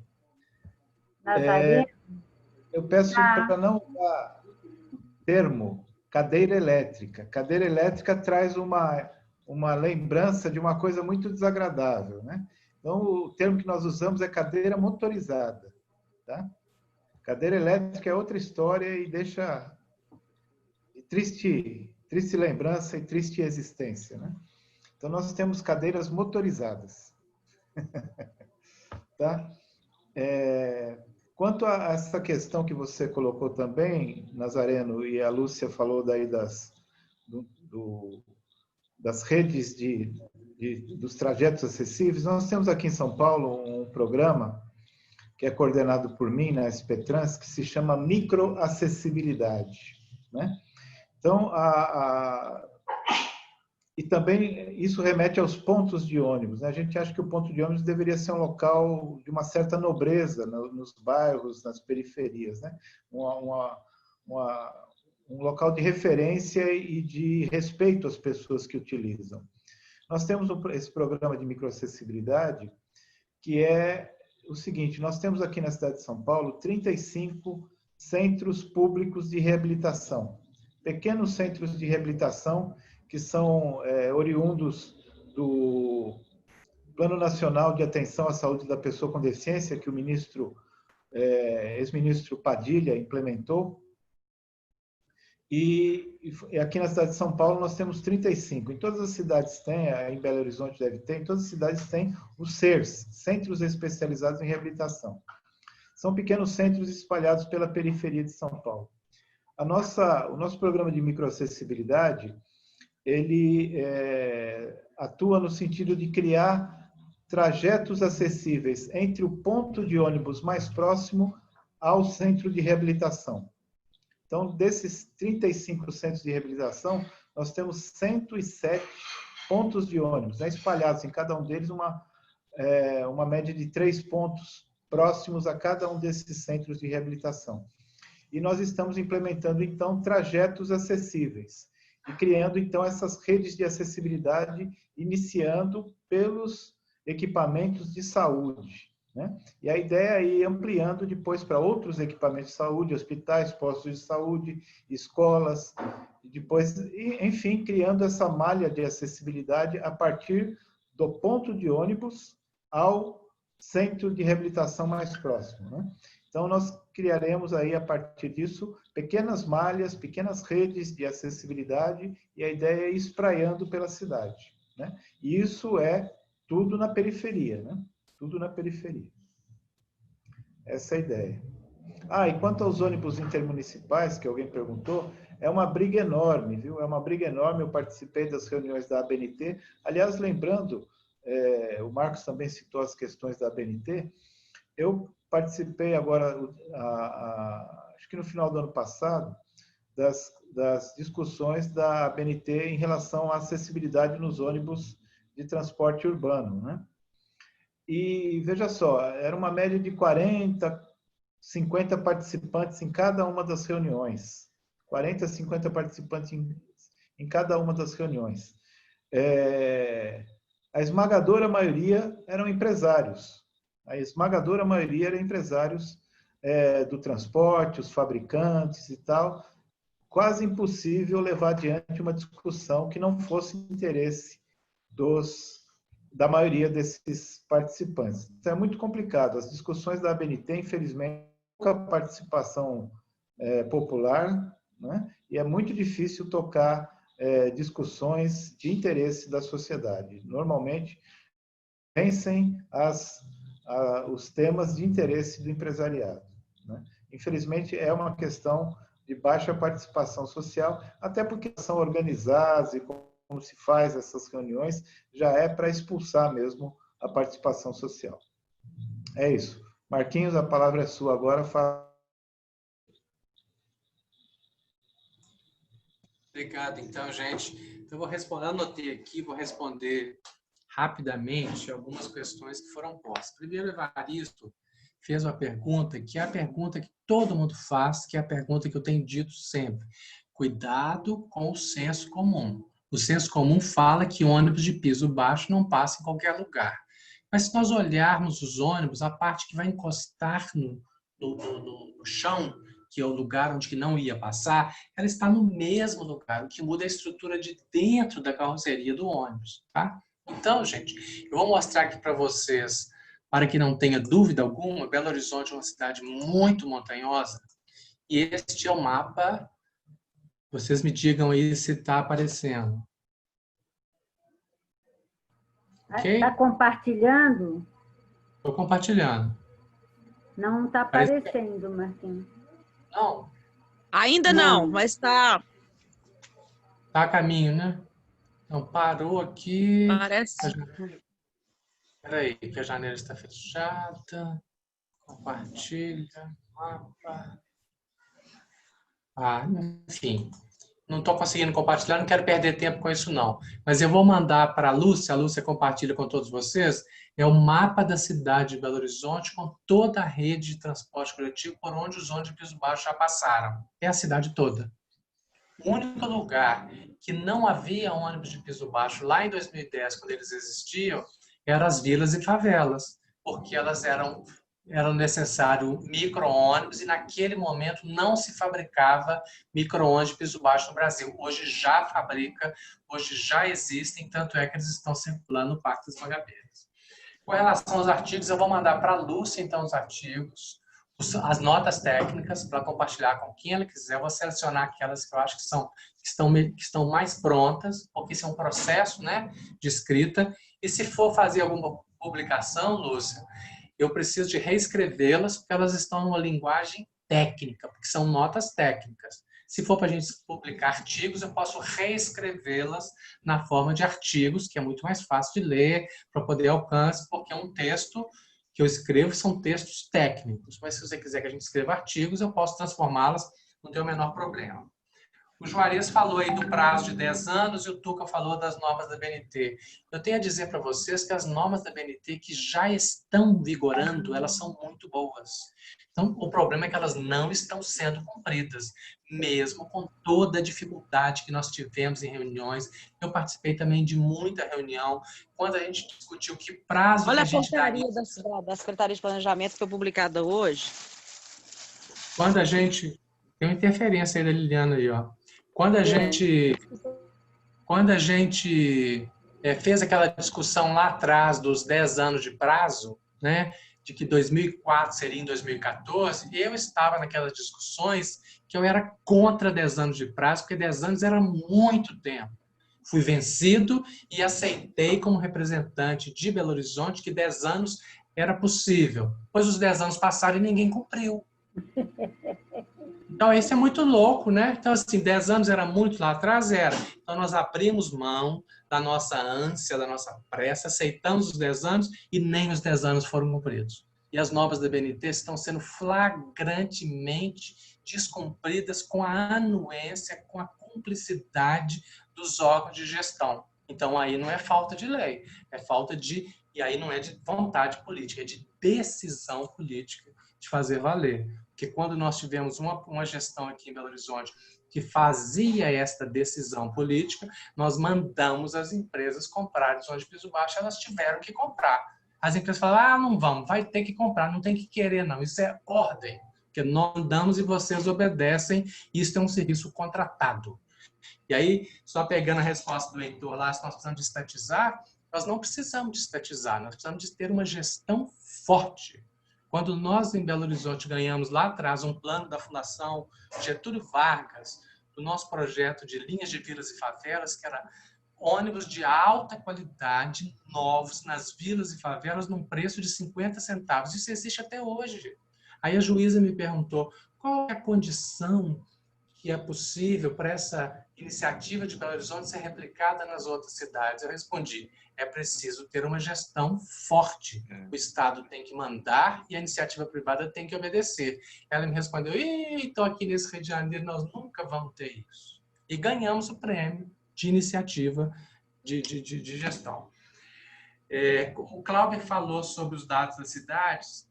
Nazareno? Eu peço para não usar o termo cadeira elétrica. Cadeira elétrica traz uma lembrança de uma coisa muito desagradável, né? Então, o termo que nós usamos é cadeira motorizada, tá? Cadeira elétrica é outra história e deixa triste lembrança e triste existência, né? Então, nós temos cadeiras motorizadas. Tá? Quanto a essa questão que você colocou também, Nazareno, e a Lúcia falou daí das redes dos trajetos acessíveis, nós temos aqui em São Paulo um programa que é coordenado por mim na SP Trans, que se chama microacessibilidade, né? Então, e também isso remete aos pontos de ônibus, né? A gente acha que o ponto de ônibus deveria ser um local de uma certa nobreza nos bairros, nas periferias, né? Um local de referência e de respeito às pessoas que utilizam. Nós temos esse programa de microacessibilidade, que é o seguinte: nós temos aqui na cidade de São Paulo 35 centros públicos de reabilitação, pequenos centros de reabilitação que são oriundos do Plano Nacional de Atenção à Saúde da Pessoa com Deficiência, que o ex-ministro Padilha implementou. E aqui na cidade de São Paulo nós temos 35. Em todas as cidades tem, em Belo Horizonte deve ter, em todas as cidades tem os CERS, Centros Especializados em Reabilitação. São pequenos centros espalhados pela periferia de São Paulo. O nosso programa de microacessibilidade, ele atua no sentido de criar trajetos acessíveis entre o ponto de ônibus mais próximo ao centro de reabilitação. Então, desses 35 centros de reabilitação, nós temos 107 pontos de ônibus, né, espalhados em cada um deles uma média de 3 pontos próximos a cada um desses centros de reabilitação. E nós estamos implementando, então, trajetos acessíveis e criando, então, essas redes de acessibilidade, iniciando pelos equipamentos de saúde, né? E a ideia é ir ampliando depois para outros equipamentos de saúde, hospitais, postos de saúde, escolas, depois, enfim, criando essa malha de acessibilidade a partir do ponto de ônibus ao centro de reabilitação mais próximo, né? Então, nós criaremos aí, a partir disso, pequenas malhas, pequenas redes de acessibilidade, e a ideia é ir espraiando pela cidade, né? E isso é tudo na periferia, né? Tudo na periferia. Essa é a ideia. E quanto aos ônibus intermunicipais, que alguém perguntou, é uma briga enorme, viu? É uma briga enorme. Eu participei das reuniões da ABNT. Aliás, lembrando, o Marcos também citou as questões da ABNT. Eu participei agora, acho que no final do ano passado, das discussões da ABNT em relação à acessibilidade nos ônibus de transporte urbano, né? E, veja só, era uma média de 40, 50 participantes em cada uma das reuniões. 40, 50 participantes em cada uma das reuniões. A esmagadora maioria eram empresários. A esmagadora maioria eram empresários do transporte, os fabricantes e tal, quase impossível levar adiante uma discussão que não fosse interesse da maioria desses participantes. Então, é muito complicado. As discussões da ABNT, infelizmente, pouca participação popular, né? E é muito difícil tocar discussões de interesse da sociedade. Normalmente, vencem os temas de interesse do empresariado, né? Infelizmente, é uma questão de baixa participação social, até porque são organizadas e como se faz essas reuniões, já é para expulsar mesmo a participação social. É isso. Marquinhos, a palavra é sua agora. Obrigado, então, gente. Eu vou responder, anotei aqui, vou responder rapidamente algumas questões que foram postas. Primeiro, Evaristo fez uma pergunta, que é a pergunta que todo mundo faz, que é a pergunta que eu tenho dito sempre. Cuidado com o senso comum. O senso comum fala que ônibus de piso baixo não passa em qualquer lugar. Mas se nós olharmos os ônibus, a parte que vai encostar no chão, que é o lugar onde que não ia passar, ela está no mesmo lugar, o que muda a estrutura de dentro da carroceria do ônibus, tá? Então, gente, eu vou mostrar aqui para vocês, para que não tenha dúvida alguma, Belo Horizonte é uma cidade muito montanhosa, e este é o mapa. Vocês me digam aí se está aparecendo. Ok? Está compartilhando? Estou compartilhando. Não está aparecendo, Marquinhos. Não? Ainda não, mas está. Está a caminho, né? Então, parou aqui. Parece. Espera aí, que a janela está fechada. Compartilha. Mapa. Enfim. Não estou conseguindo compartilhar, não quero perder tempo com isso, não. Mas eu vou mandar para a Lúcia compartilha com todos vocês, é o mapa da cidade de Belo Horizonte com toda a rede de transporte coletivo por onde os ônibus de piso baixo já passaram. É a cidade toda. O único lugar que não havia ônibus de piso baixo lá em 2010, quando eles existiam, eram as vilas e favelas, porque elas eram necessário micro-ônibus e naquele momento não se fabricava micro-ônibus de piso baixo no Brasil. Hoje já fabrica, hoje já existem, tanto é que eles estão circulando no Parque das Mangabeiras. Com relação aos artigos, eu vou mandar para a Lúcia, então, os artigos, as notas técnicas, para compartilhar com quem ela quiser. Eu vou selecionar aquelas que eu acho que estão mais prontas, porque isso é um processo, né, de escrita. E se for fazer alguma publicação, Lúcia, eu preciso de reescrevê-las, porque elas estão numa linguagem técnica, porque são notas técnicas. Se for para a gente publicar artigos, eu posso reescrevê-las na forma de artigos, que é muito mais fácil de ler, para poder alcance, porque é um texto que eu escrevo, são textos técnicos. Mas se você quiser que a gente escreva artigos, eu posso transformá-las, não tem o menor problema. O Juarez falou aí do prazo de 10 anos e o Tuca falou das normas da BNT. Eu tenho a dizer para vocês que as normas da BNT que já estão vigorando, elas são muito boas. Então, o problema é que elas não estão sendo cumpridas, mesmo com toda a dificuldade que nós tivemos em reuniões. Eu participei também de muita reunião, quando a gente discutiu que prazo... Olha que a gente portaria daria... da Secretaria de Planejamento que foi publicada hoje. Quando a gente... Tem uma interferência aí da Liliana aí, ó. Quando a gente fez aquela discussão lá atrás dos 10 anos de prazo, né, de que 2004 seria em 2014, eu estava naquelas discussões que eu era contra 10 anos de prazo, porque 10 anos era muito tempo. Fui vencido e aceitei como representante de Belo Horizonte que 10 anos era possível. Pois os 10 anos passaram e ninguém cumpriu. Então, isso é muito louco, né? Então, assim, 10 anos era muito lá atrás, era. Então, nós abrimos mão da nossa ânsia, da nossa pressa, aceitamos os 10 anos e nem os 10 anos foram cumpridos. E as normas da BNT estão sendo flagrantemente descumpridas com a anuência, com a cumplicidade dos órgãos de gestão. Então, aí não é falta de lei, é falta de... E aí não é de vontade política, é de decisão política de fazer valer. Porque quando nós tivemos uma gestão aqui em Belo Horizonte que fazia esta decisão política, nós mandamos as empresas comprarem zona de piso baixo, elas tiveram que comprar. As empresas falaram, não vamos, vai ter que comprar, não tem que querer não, isso é ordem. porque nós mandamos e vocês obedecem, isso é um serviço contratado. E aí, só pegando a resposta do Heitor lá, se nós precisamos de estatizar, nós não precisamos de estatizar, nós precisamos de ter uma gestão forte. Quando nós, em Belo Horizonte, ganhamos lá atrás um plano da Fundação Getúlio Vargas, do nosso projeto de linhas de vilas e favelas, que era ônibus de alta qualidade, novos, nas vilas e favelas, num preço de 50 centavos. Isso existe até hoje. Aí a juíza me perguntou qual é a condição que é possível para essa iniciativa de Belo Horizonte ser replicada nas outras cidades. Eu respondi, é preciso ter uma gestão forte. O Estado tem que mandar e a iniciativa privada tem que obedecer. Ela me respondeu, então aqui nesse Rio de Janeiro nós nunca vamos ter isso. E ganhamos o prêmio de iniciativa de gestão. O Cláudio falou sobre os dados das cidades.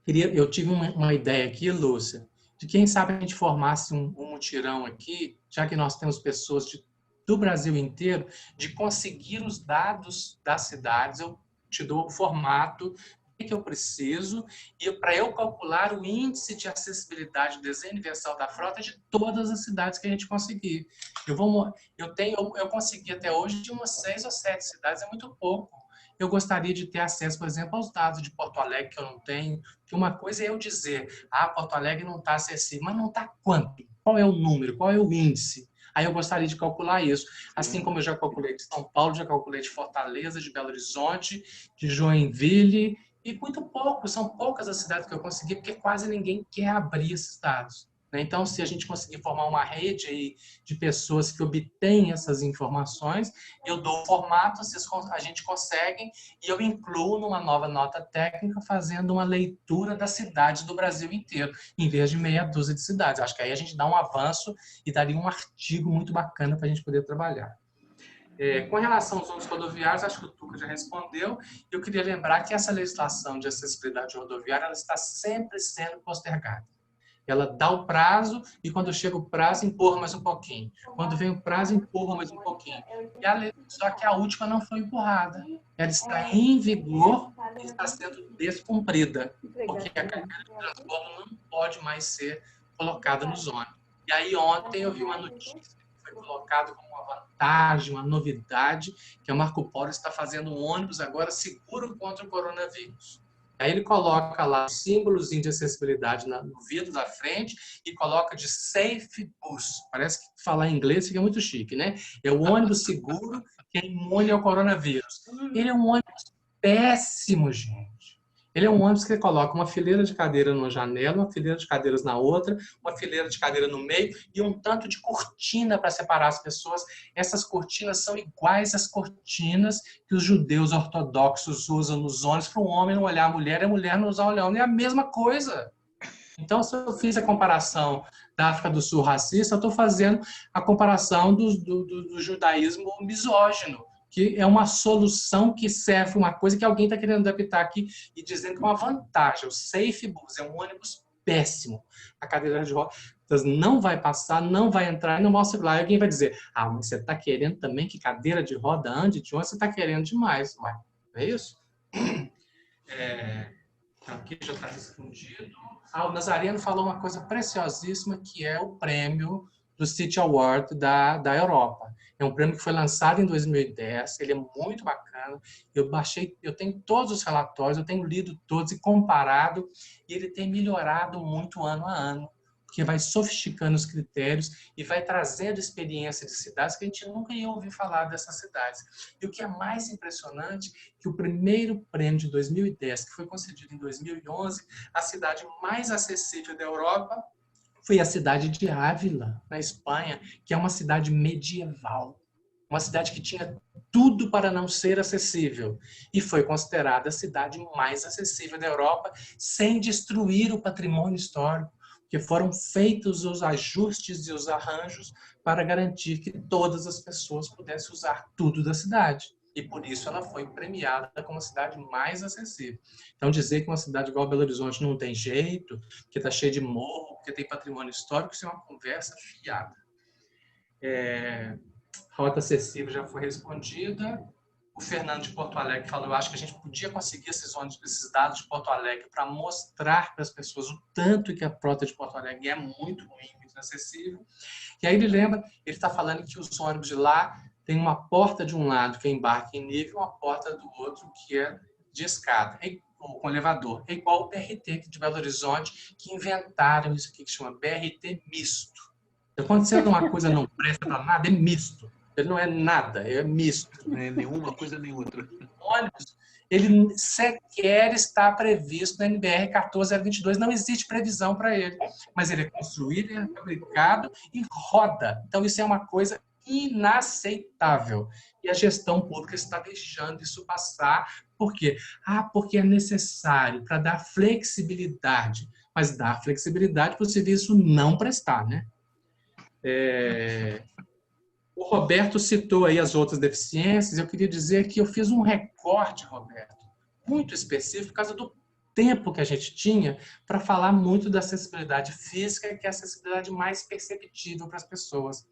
Eu tive uma ideia aqui, Lúcia, de quem sabe a gente formasse um mutirão aqui, já que nós temos pessoas do Brasil inteiro, de conseguir os dados das cidades. Eu te dou o formato que eu preciso e para eu calcular o índice de acessibilidade do desenho universal da frota de todas as cidades que a gente conseguir. Eu consegui até hoje de umas 6 ou 7 cidades, é muito pouco. Eu gostaria de ter acesso, por exemplo, aos dados de Porto Alegre, que eu não tenho. Que uma coisa é eu dizer, Porto Alegre não está acessível, mas não está quanto? Qual é o número? Qual é o índice? Aí eu gostaria de calcular isso. Assim como eu já calculei de São Paulo, já calculei de Fortaleza, de Belo Horizonte, de Joinville, e muito pouco, são poucas as cidades que eu consegui, porque quase ninguém quer abrir esses dados. Então, se a gente conseguir formar uma rede aí de pessoas que obtêm essas informações, eu dou o formato, a gente consegue, e eu incluo numa nova nota técnica fazendo uma leitura das cidades do Brasil inteiro, em vez de meia dúzia de cidades. Acho que aí a gente dá um avanço e daria um artigo muito bacana para a gente poder trabalhar. Com relação aos ônibus rodoviários, acho que o Tuca já respondeu. Eu queria lembrar que essa legislação de acessibilidade rodoviária ela está sempre sendo postergada. Ela dá o prazo e quando chega o prazo, empurra mais um pouquinho. Quando vem o prazo, empurra mais um pouquinho. Só que a última não foi empurrada. Ela está em vigor e está sendo descumprida, porque a carteira de transporte não pode mais ser colocada nos ônibus. E aí ontem eu vi uma notícia que foi colocada como uma vantagem, uma novidade, que a Marco Polo está fazendo um ônibus agora seguro contra o coronavírus. Aí ele coloca lá o símbolozinho de acessibilidade no vidro da frente e coloca de Safe Bus. Parece que falar em inglês fica muito chique, né? É o ônibus seguro que é imune ao coronavírus. Ele é um ônibus péssimo, gente. Ele é um ônibus que coloca uma fileira de cadeira numa janela, uma fileira de cadeiras na outra, uma fileira de cadeira no meio e um tanto de cortina para separar as pessoas. Essas cortinas são iguais às cortinas que os judeus ortodoxos usam nos ônibus para o homem não olhar a mulher e a mulher não usar o olhão. É a mesma coisa. Então, se eu fiz a comparação da África do Sul racista, eu estou fazendo a comparação do judaísmo misógino, que é uma solução que serve uma coisa que alguém está querendo adaptar aqui e dizendo que é uma vantagem. O Safe Bus é um ônibus péssimo. A cadeira de rodas não vai passar, não vai entrar e não vai circular. Alguém vai dizer, mas você está querendo também que cadeira de roda ande de onde você está querendo demais. Ué, não é isso? Aqui já está respondido. O Nazareno falou uma coisa preciosíssima, que é o prêmio do City Award da Europa. É um prêmio que foi lançado em 2010, ele é muito bacana. Eu tenho todos os relatórios, eu tenho lido todos e comparado, e ele tem melhorado muito ano a ano, porque vai sofisticando os critérios e vai trazendo experiência de cidades que a gente nunca ia ouvir falar dessas cidades. E o que é mais impressionante, que o primeiro prêmio de 2010, que foi concedido em 2011, a cidade mais acessível da Europa, foi a cidade de Ávila, na Espanha, que é uma cidade medieval. Uma cidade que tinha tudo para não ser acessível. E foi considerada a cidade mais acessível da Europa, sem destruir o patrimônio histórico, porque foram feitos os ajustes e os arranjos para garantir que todas as pessoas pudessem usar tudo da cidade. E por isso ela foi premiada como a cidade mais acessível. Então, dizer que uma cidade igual a Belo Horizonte não tem jeito, que está cheia de morro, que tem patrimônio histórico, isso é uma conversa fiada. Rota acessível já foi respondida. o Fernando de Porto Alegre falou, eu acho que a gente podia conseguir esses dados de Porto Alegre para mostrar para as pessoas o tanto que a frota de Porto Alegre é muito ruim, muito inacessível. E aí ele está falando que os ônibus de lá tem uma porta de um lado que é embarque em nível, uma porta do outro que é de escada, ou com elevador. É igual o BRT de Belo Horizonte, que inventaram isso aqui, que chama BRT misto. Então, quando você uma coisa não presta para nada, é misto. Ele não é nada, é misto. Não é nenhuma coisa nem outra. O ônibus, ele sequer está previsto na NBR 14022, não existe previsão para ele. Mas ele é construído, é fabricado e roda. Então, isso é uma coisa inaceitável. E a gestão pública está deixando isso passar. Por quê? Porque é necessário para dar flexibilidade. Mas dar flexibilidade para o serviço não prestar, né? O Roberto citou aí as outras deficiências. Eu queria dizer que eu fiz um recorte, Roberto, muito específico, por causa do tempo que a gente tinha para falar muito da acessibilidade física, que é a acessibilidade mais perceptível para as pessoas.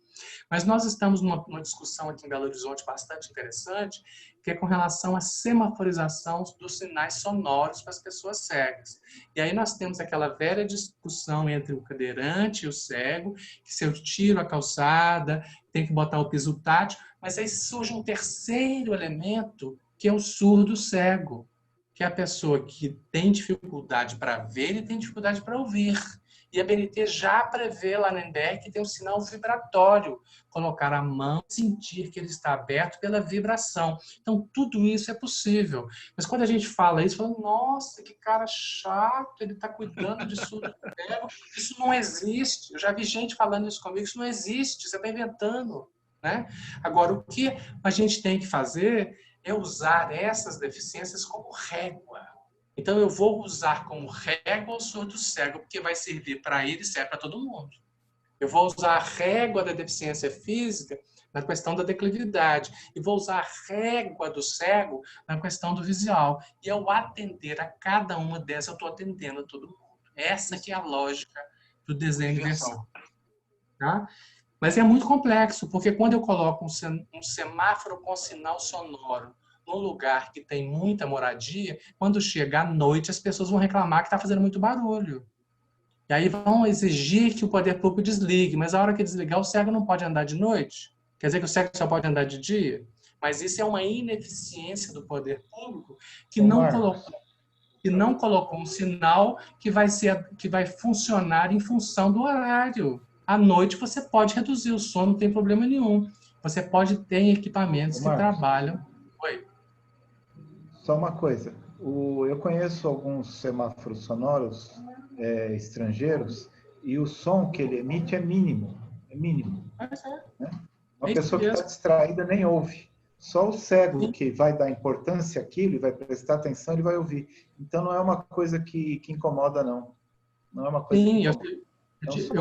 Mas nós estamos numa discussão aqui em Belo Horizonte bastante interessante, que é com relação à semaforização dos sinais sonoros para as pessoas cegas. E aí nós temos aquela velha discussão entre o cadeirante e o cego, que se eu tiro a calçada, tem que botar o piso tátil, mas aí surge um terceiro elemento, que é o surdo cego, que é a pessoa que tem dificuldade para ver e tem dificuldade para ouvir. E a BNT já prevê lá na NBR que tem um sinal vibratório, colocar a mão, sentir que ele está aberto pela vibração. Então, tudo isso é possível. Mas quando a gente fala isso, fala, nossa, que cara chato, ele está cuidando de surdo cego. Isso não existe. Eu já vi gente falando isso comigo, isso não existe, você está inventando, né? Agora, o que a gente tem que fazer é usar essas deficiências como régua. Então, eu vou usar como régua o surdo cego, porque vai servir para ele e serve para todo mundo. Eu vou usar a régua da deficiência física na questão da declividade. E vou usar a régua do cego na questão do visual. E ao atender a cada uma dessas, eu estou atendendo a todo mundo. Essa que é a lógica do desenho universal. Tá? Mas é muito complexo, porque quando eu coloco um semáforo com sinal sonoro num lugar que tem muita moradia, quando chega à noite, as pessoas vão reclamar que está fazendo muito barulho. E aí vão exigir que o poder público desligue, mas a hora que desligar, o cego não pode andar de noite? Quer dizer que o cego só pode andar de dia? Mas isso é uma ineficiência do poder público que não colocou um sinal que vai funcionar em função do horário. À noite você pode reduzir o sono, não tem problema nenhum. Você pode ter equipamentos que trabalham. Oi. Só uma coisa. Eu conheço alguns semáforos sonoros estrangeiros e o som que ele emite é mínimo. É mínimo. Né? Uma pessoa que está distraída nem ouve. Só o cego que vai dar importância àquilo e vai prestar atenção, ele vai ouvir. Então, não é uma coisa que incomoda, não. Não é uma coisa Sim, que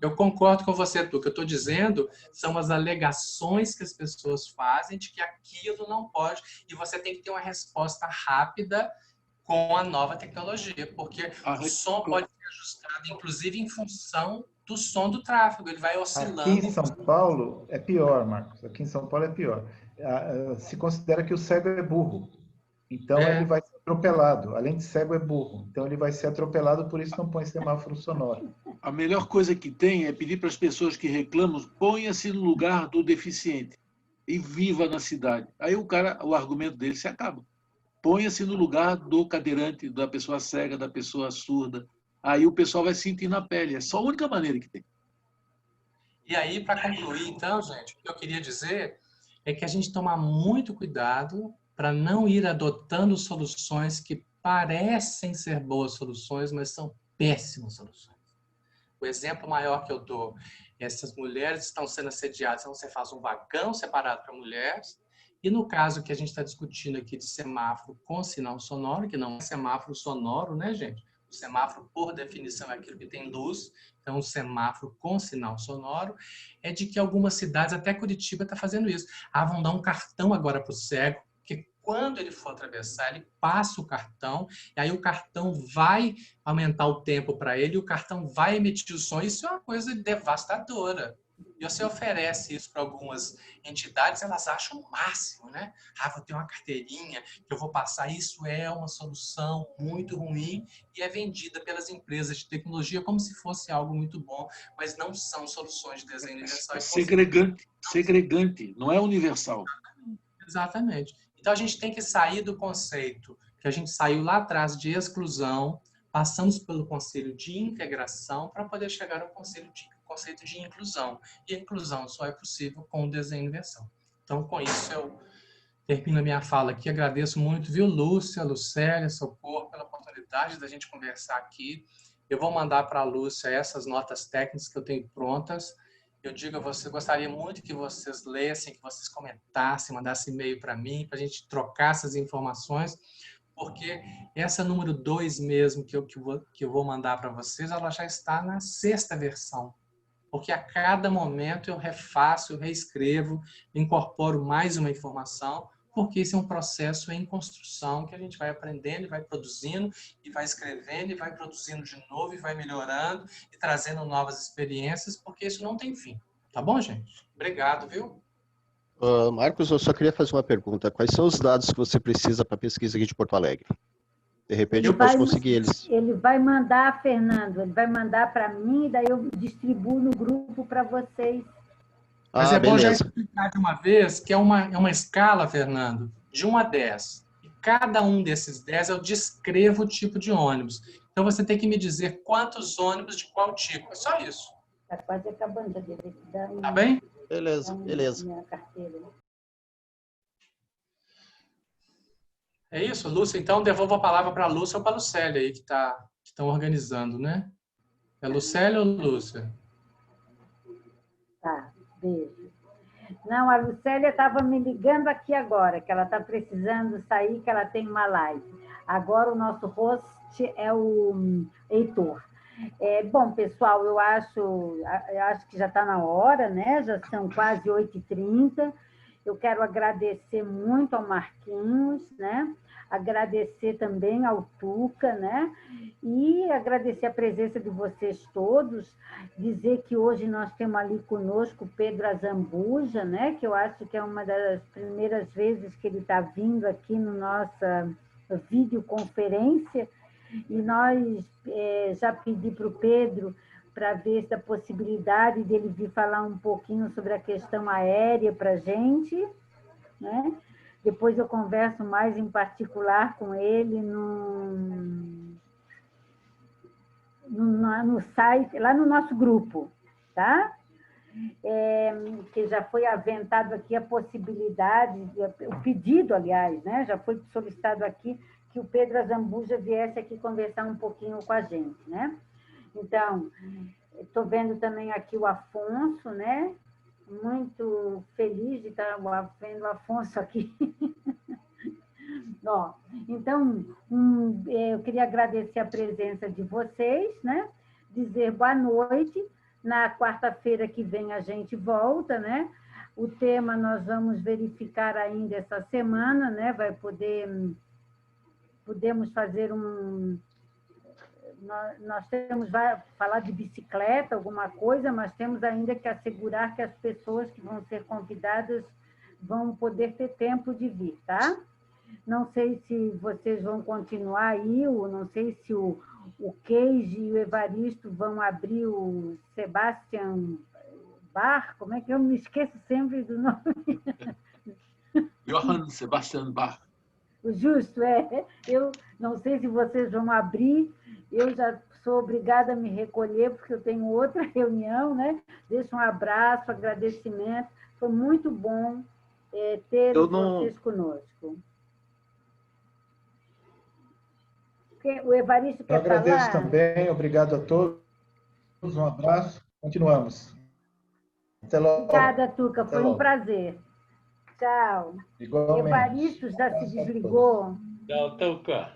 eu concordo com você, Tu. O que eu estou dizendo são as alegações que as pessoas fazem de que aquilo não pode, e você tem que ter uma resposta rápida com a nova tecnologia, porque o som pode ser ajustado, inclusive, em função do som do tráfego, ele vai oscilando. Aqui em São Paulo é pior, Marcos. Aqui em São Paulo é pior. Se considera que o cego é burro. Então, ele vai ser atropelado. Além de cego, é burro. Então, ele vai ser atropelado, por isso não põe semáforo sonoro. A melhor coisa que tem é pedir para as pessoas que reclamam, ponha-se no lugar do deficiente e viva na cidade. Aí o argumento dele se acaba. Ponha-se no lugar do cadeirante, da pessoa cega, da pessoa surda. Aí o pessoal vai sentir na pele. É só a única maneira que tem. E aí, para concluir, então, gente, o que eu queria dizer é que a gente toma muito cuidado para não ir adotando soluções que parecem ser boas soluções, mas são péssimas soluções. O exemplo maior que eu dou, essas mulheres estão sendo assediadas, então você faz um vagão separado para mulheres, e no caso que a gente está discutindo aqui de semáforo com sinal sonoro, que não é semáforo sonoro, né, gente? O semáforo, por definição, é aquilo que tem luz, então o semáforo com sinal sonoro, é de que algumas cidades, até Curitiba, está fazendo isso. Vão dar um cartão agora para o cego, porque quando ele for atravessar, ele passa o cartão, e aí o cartão vai aumentar o tempo para ele, e o cartão vai emitir o som. Isso é uma coisa devastadora. E você oferece isso para algumas entidades, elas acham o máximo, né? Ah, vou ter uma carteirinha que eu vou passar. Isso é uma solução muito ruim e é vendida pelas empresas de tecnologia como se fosse algo muito bom, mas não são soluções de desenho universal. É segregante, não é universal. Exatamente. Então, a gente tem que sair do conceito que a gente saiu lá atrás de exclusão, passamos pelo conceito de integração para poder chegar ao conceito de inclusão. E a inclusão só é possível com o desenho universal. Então, com isso, eu termino a minha fala aqui. Agradeço muito, viu, Lúcia, Lucélia, Socorro, pela oportunidade da gente conversar aqui. Eu vou mandar para a Lúcia essas notas técnicas que eu tenho prontas. Eu digo a você, gostaria muito que vocês lessem, que vocês comentassem, mandassem e-mail para mim, para a gente trocar essas informações, porque essa número 2 mesmo que eu vou mandar para vocês, ela já está na 6ª versão. Porque a cada momento eu refaço, eu reescrevo, incorporo mais uma informação, porque esse é um processo em construção que a gente vai aprendendo e vai produzindo, e vai escrevendo, e vai produzindo de novo, e vai melhorando, e trazendo novas experiências, porque isso não tem fim. Tá bom, gente? Obrigado, viu? Marcos, eu só queria fazer uma pergunta. Quais são os dados que você precisa para a pesquisa aqui de Porto Alegre? De repente eu posso conseguir eles. Ele vai mandar, Fernando, ele vai mandar para mim, e daí eu distribuo no grupo para vocês. Mas é bom já explicar de uma vez que é uma escala, Fernando, de 1 a 10. E cada um desses 10 eu descrevo o tipo de ônibus. Então você tem que me dizer quantos ônibus de qual tipo. É só isso. Está quase acabando, já deve dar. Tá bem? Beleza, beleza. Minha carteira. É isso, Lúcia. Então, devolvo a palavra para a Lúcia ou para a Lucélia aí, que estão organizando, né? É Lucélia ou Lúcia? Tá, beijo. Não, a Lucélia estava me ligando aqui agora, que ela está precisando sair, que ela tem uma live. Agora o nosso host é o Heitor. Bom, pessoal, eu acho que já está na hora, né? Já são quase 8h30. Eu quero agradecer muito ao Marquinhos, né? Agradecer também ao Tuca, né? E agradecer a presença de vocês todos. Dizer que hoje nós temos ali conosco o Pedro Azambuja, né? Que eu acho que é uma das primeiras vezes que ele está vindo aqui no nossa videoconferência. E nós já pedi para o Pedro para ver se a possibilidade dele vir falar um pouquinho sobre a questão aérea para a gente, né? Depois eu converso mais em particular com ele no site, lá no nosso grupo, tá? Que já foi aventado aqui a possibilidade, o pedido, aliás, né? Já foi solicitado aqui que o Pedro Azambuja viesse aqui conversar um pouquinho com a gente, né? Então, estou vendo também aqui o Afonso, né? Muito feliz de estar vendo o Afonso aqui. Ó, então, eu queria agradecer a presença de vocês, né? Dizer boa noite. Na quarta-feira que vem a gente volta, né? O tema nós vamos verificar ainda essa semana, né? Podemos fazer nós temos, vai falar de bicicleta, alguma coisa, mas temos ainda que assegurar que as pessoas que vão ser convidadas vão poder ter tempo de vir, tá? Não sei se vocês vão continuar aí, não sei se o Keiji e o Evaristo vão abrir o Sebastian Bach, como é que eu me esqueço sempre do nome? Johann Sebastian Bach. Justo, eu não sei se vocês vão abrir, eu já sou obrigada a me recolher, porque eu tenho outra reunião, né? Deixo um abraço, agradecimento, foi muito bom ter vocês conosco. O Evaristo quer falar? Eu agradeço também, obrigado a todos, um abraço, continuamos. Até logo. Obrigada, Tuca, foi um prazer. Tchau. Igualmente. Evaristo já se desligou. Tchau, Tuca.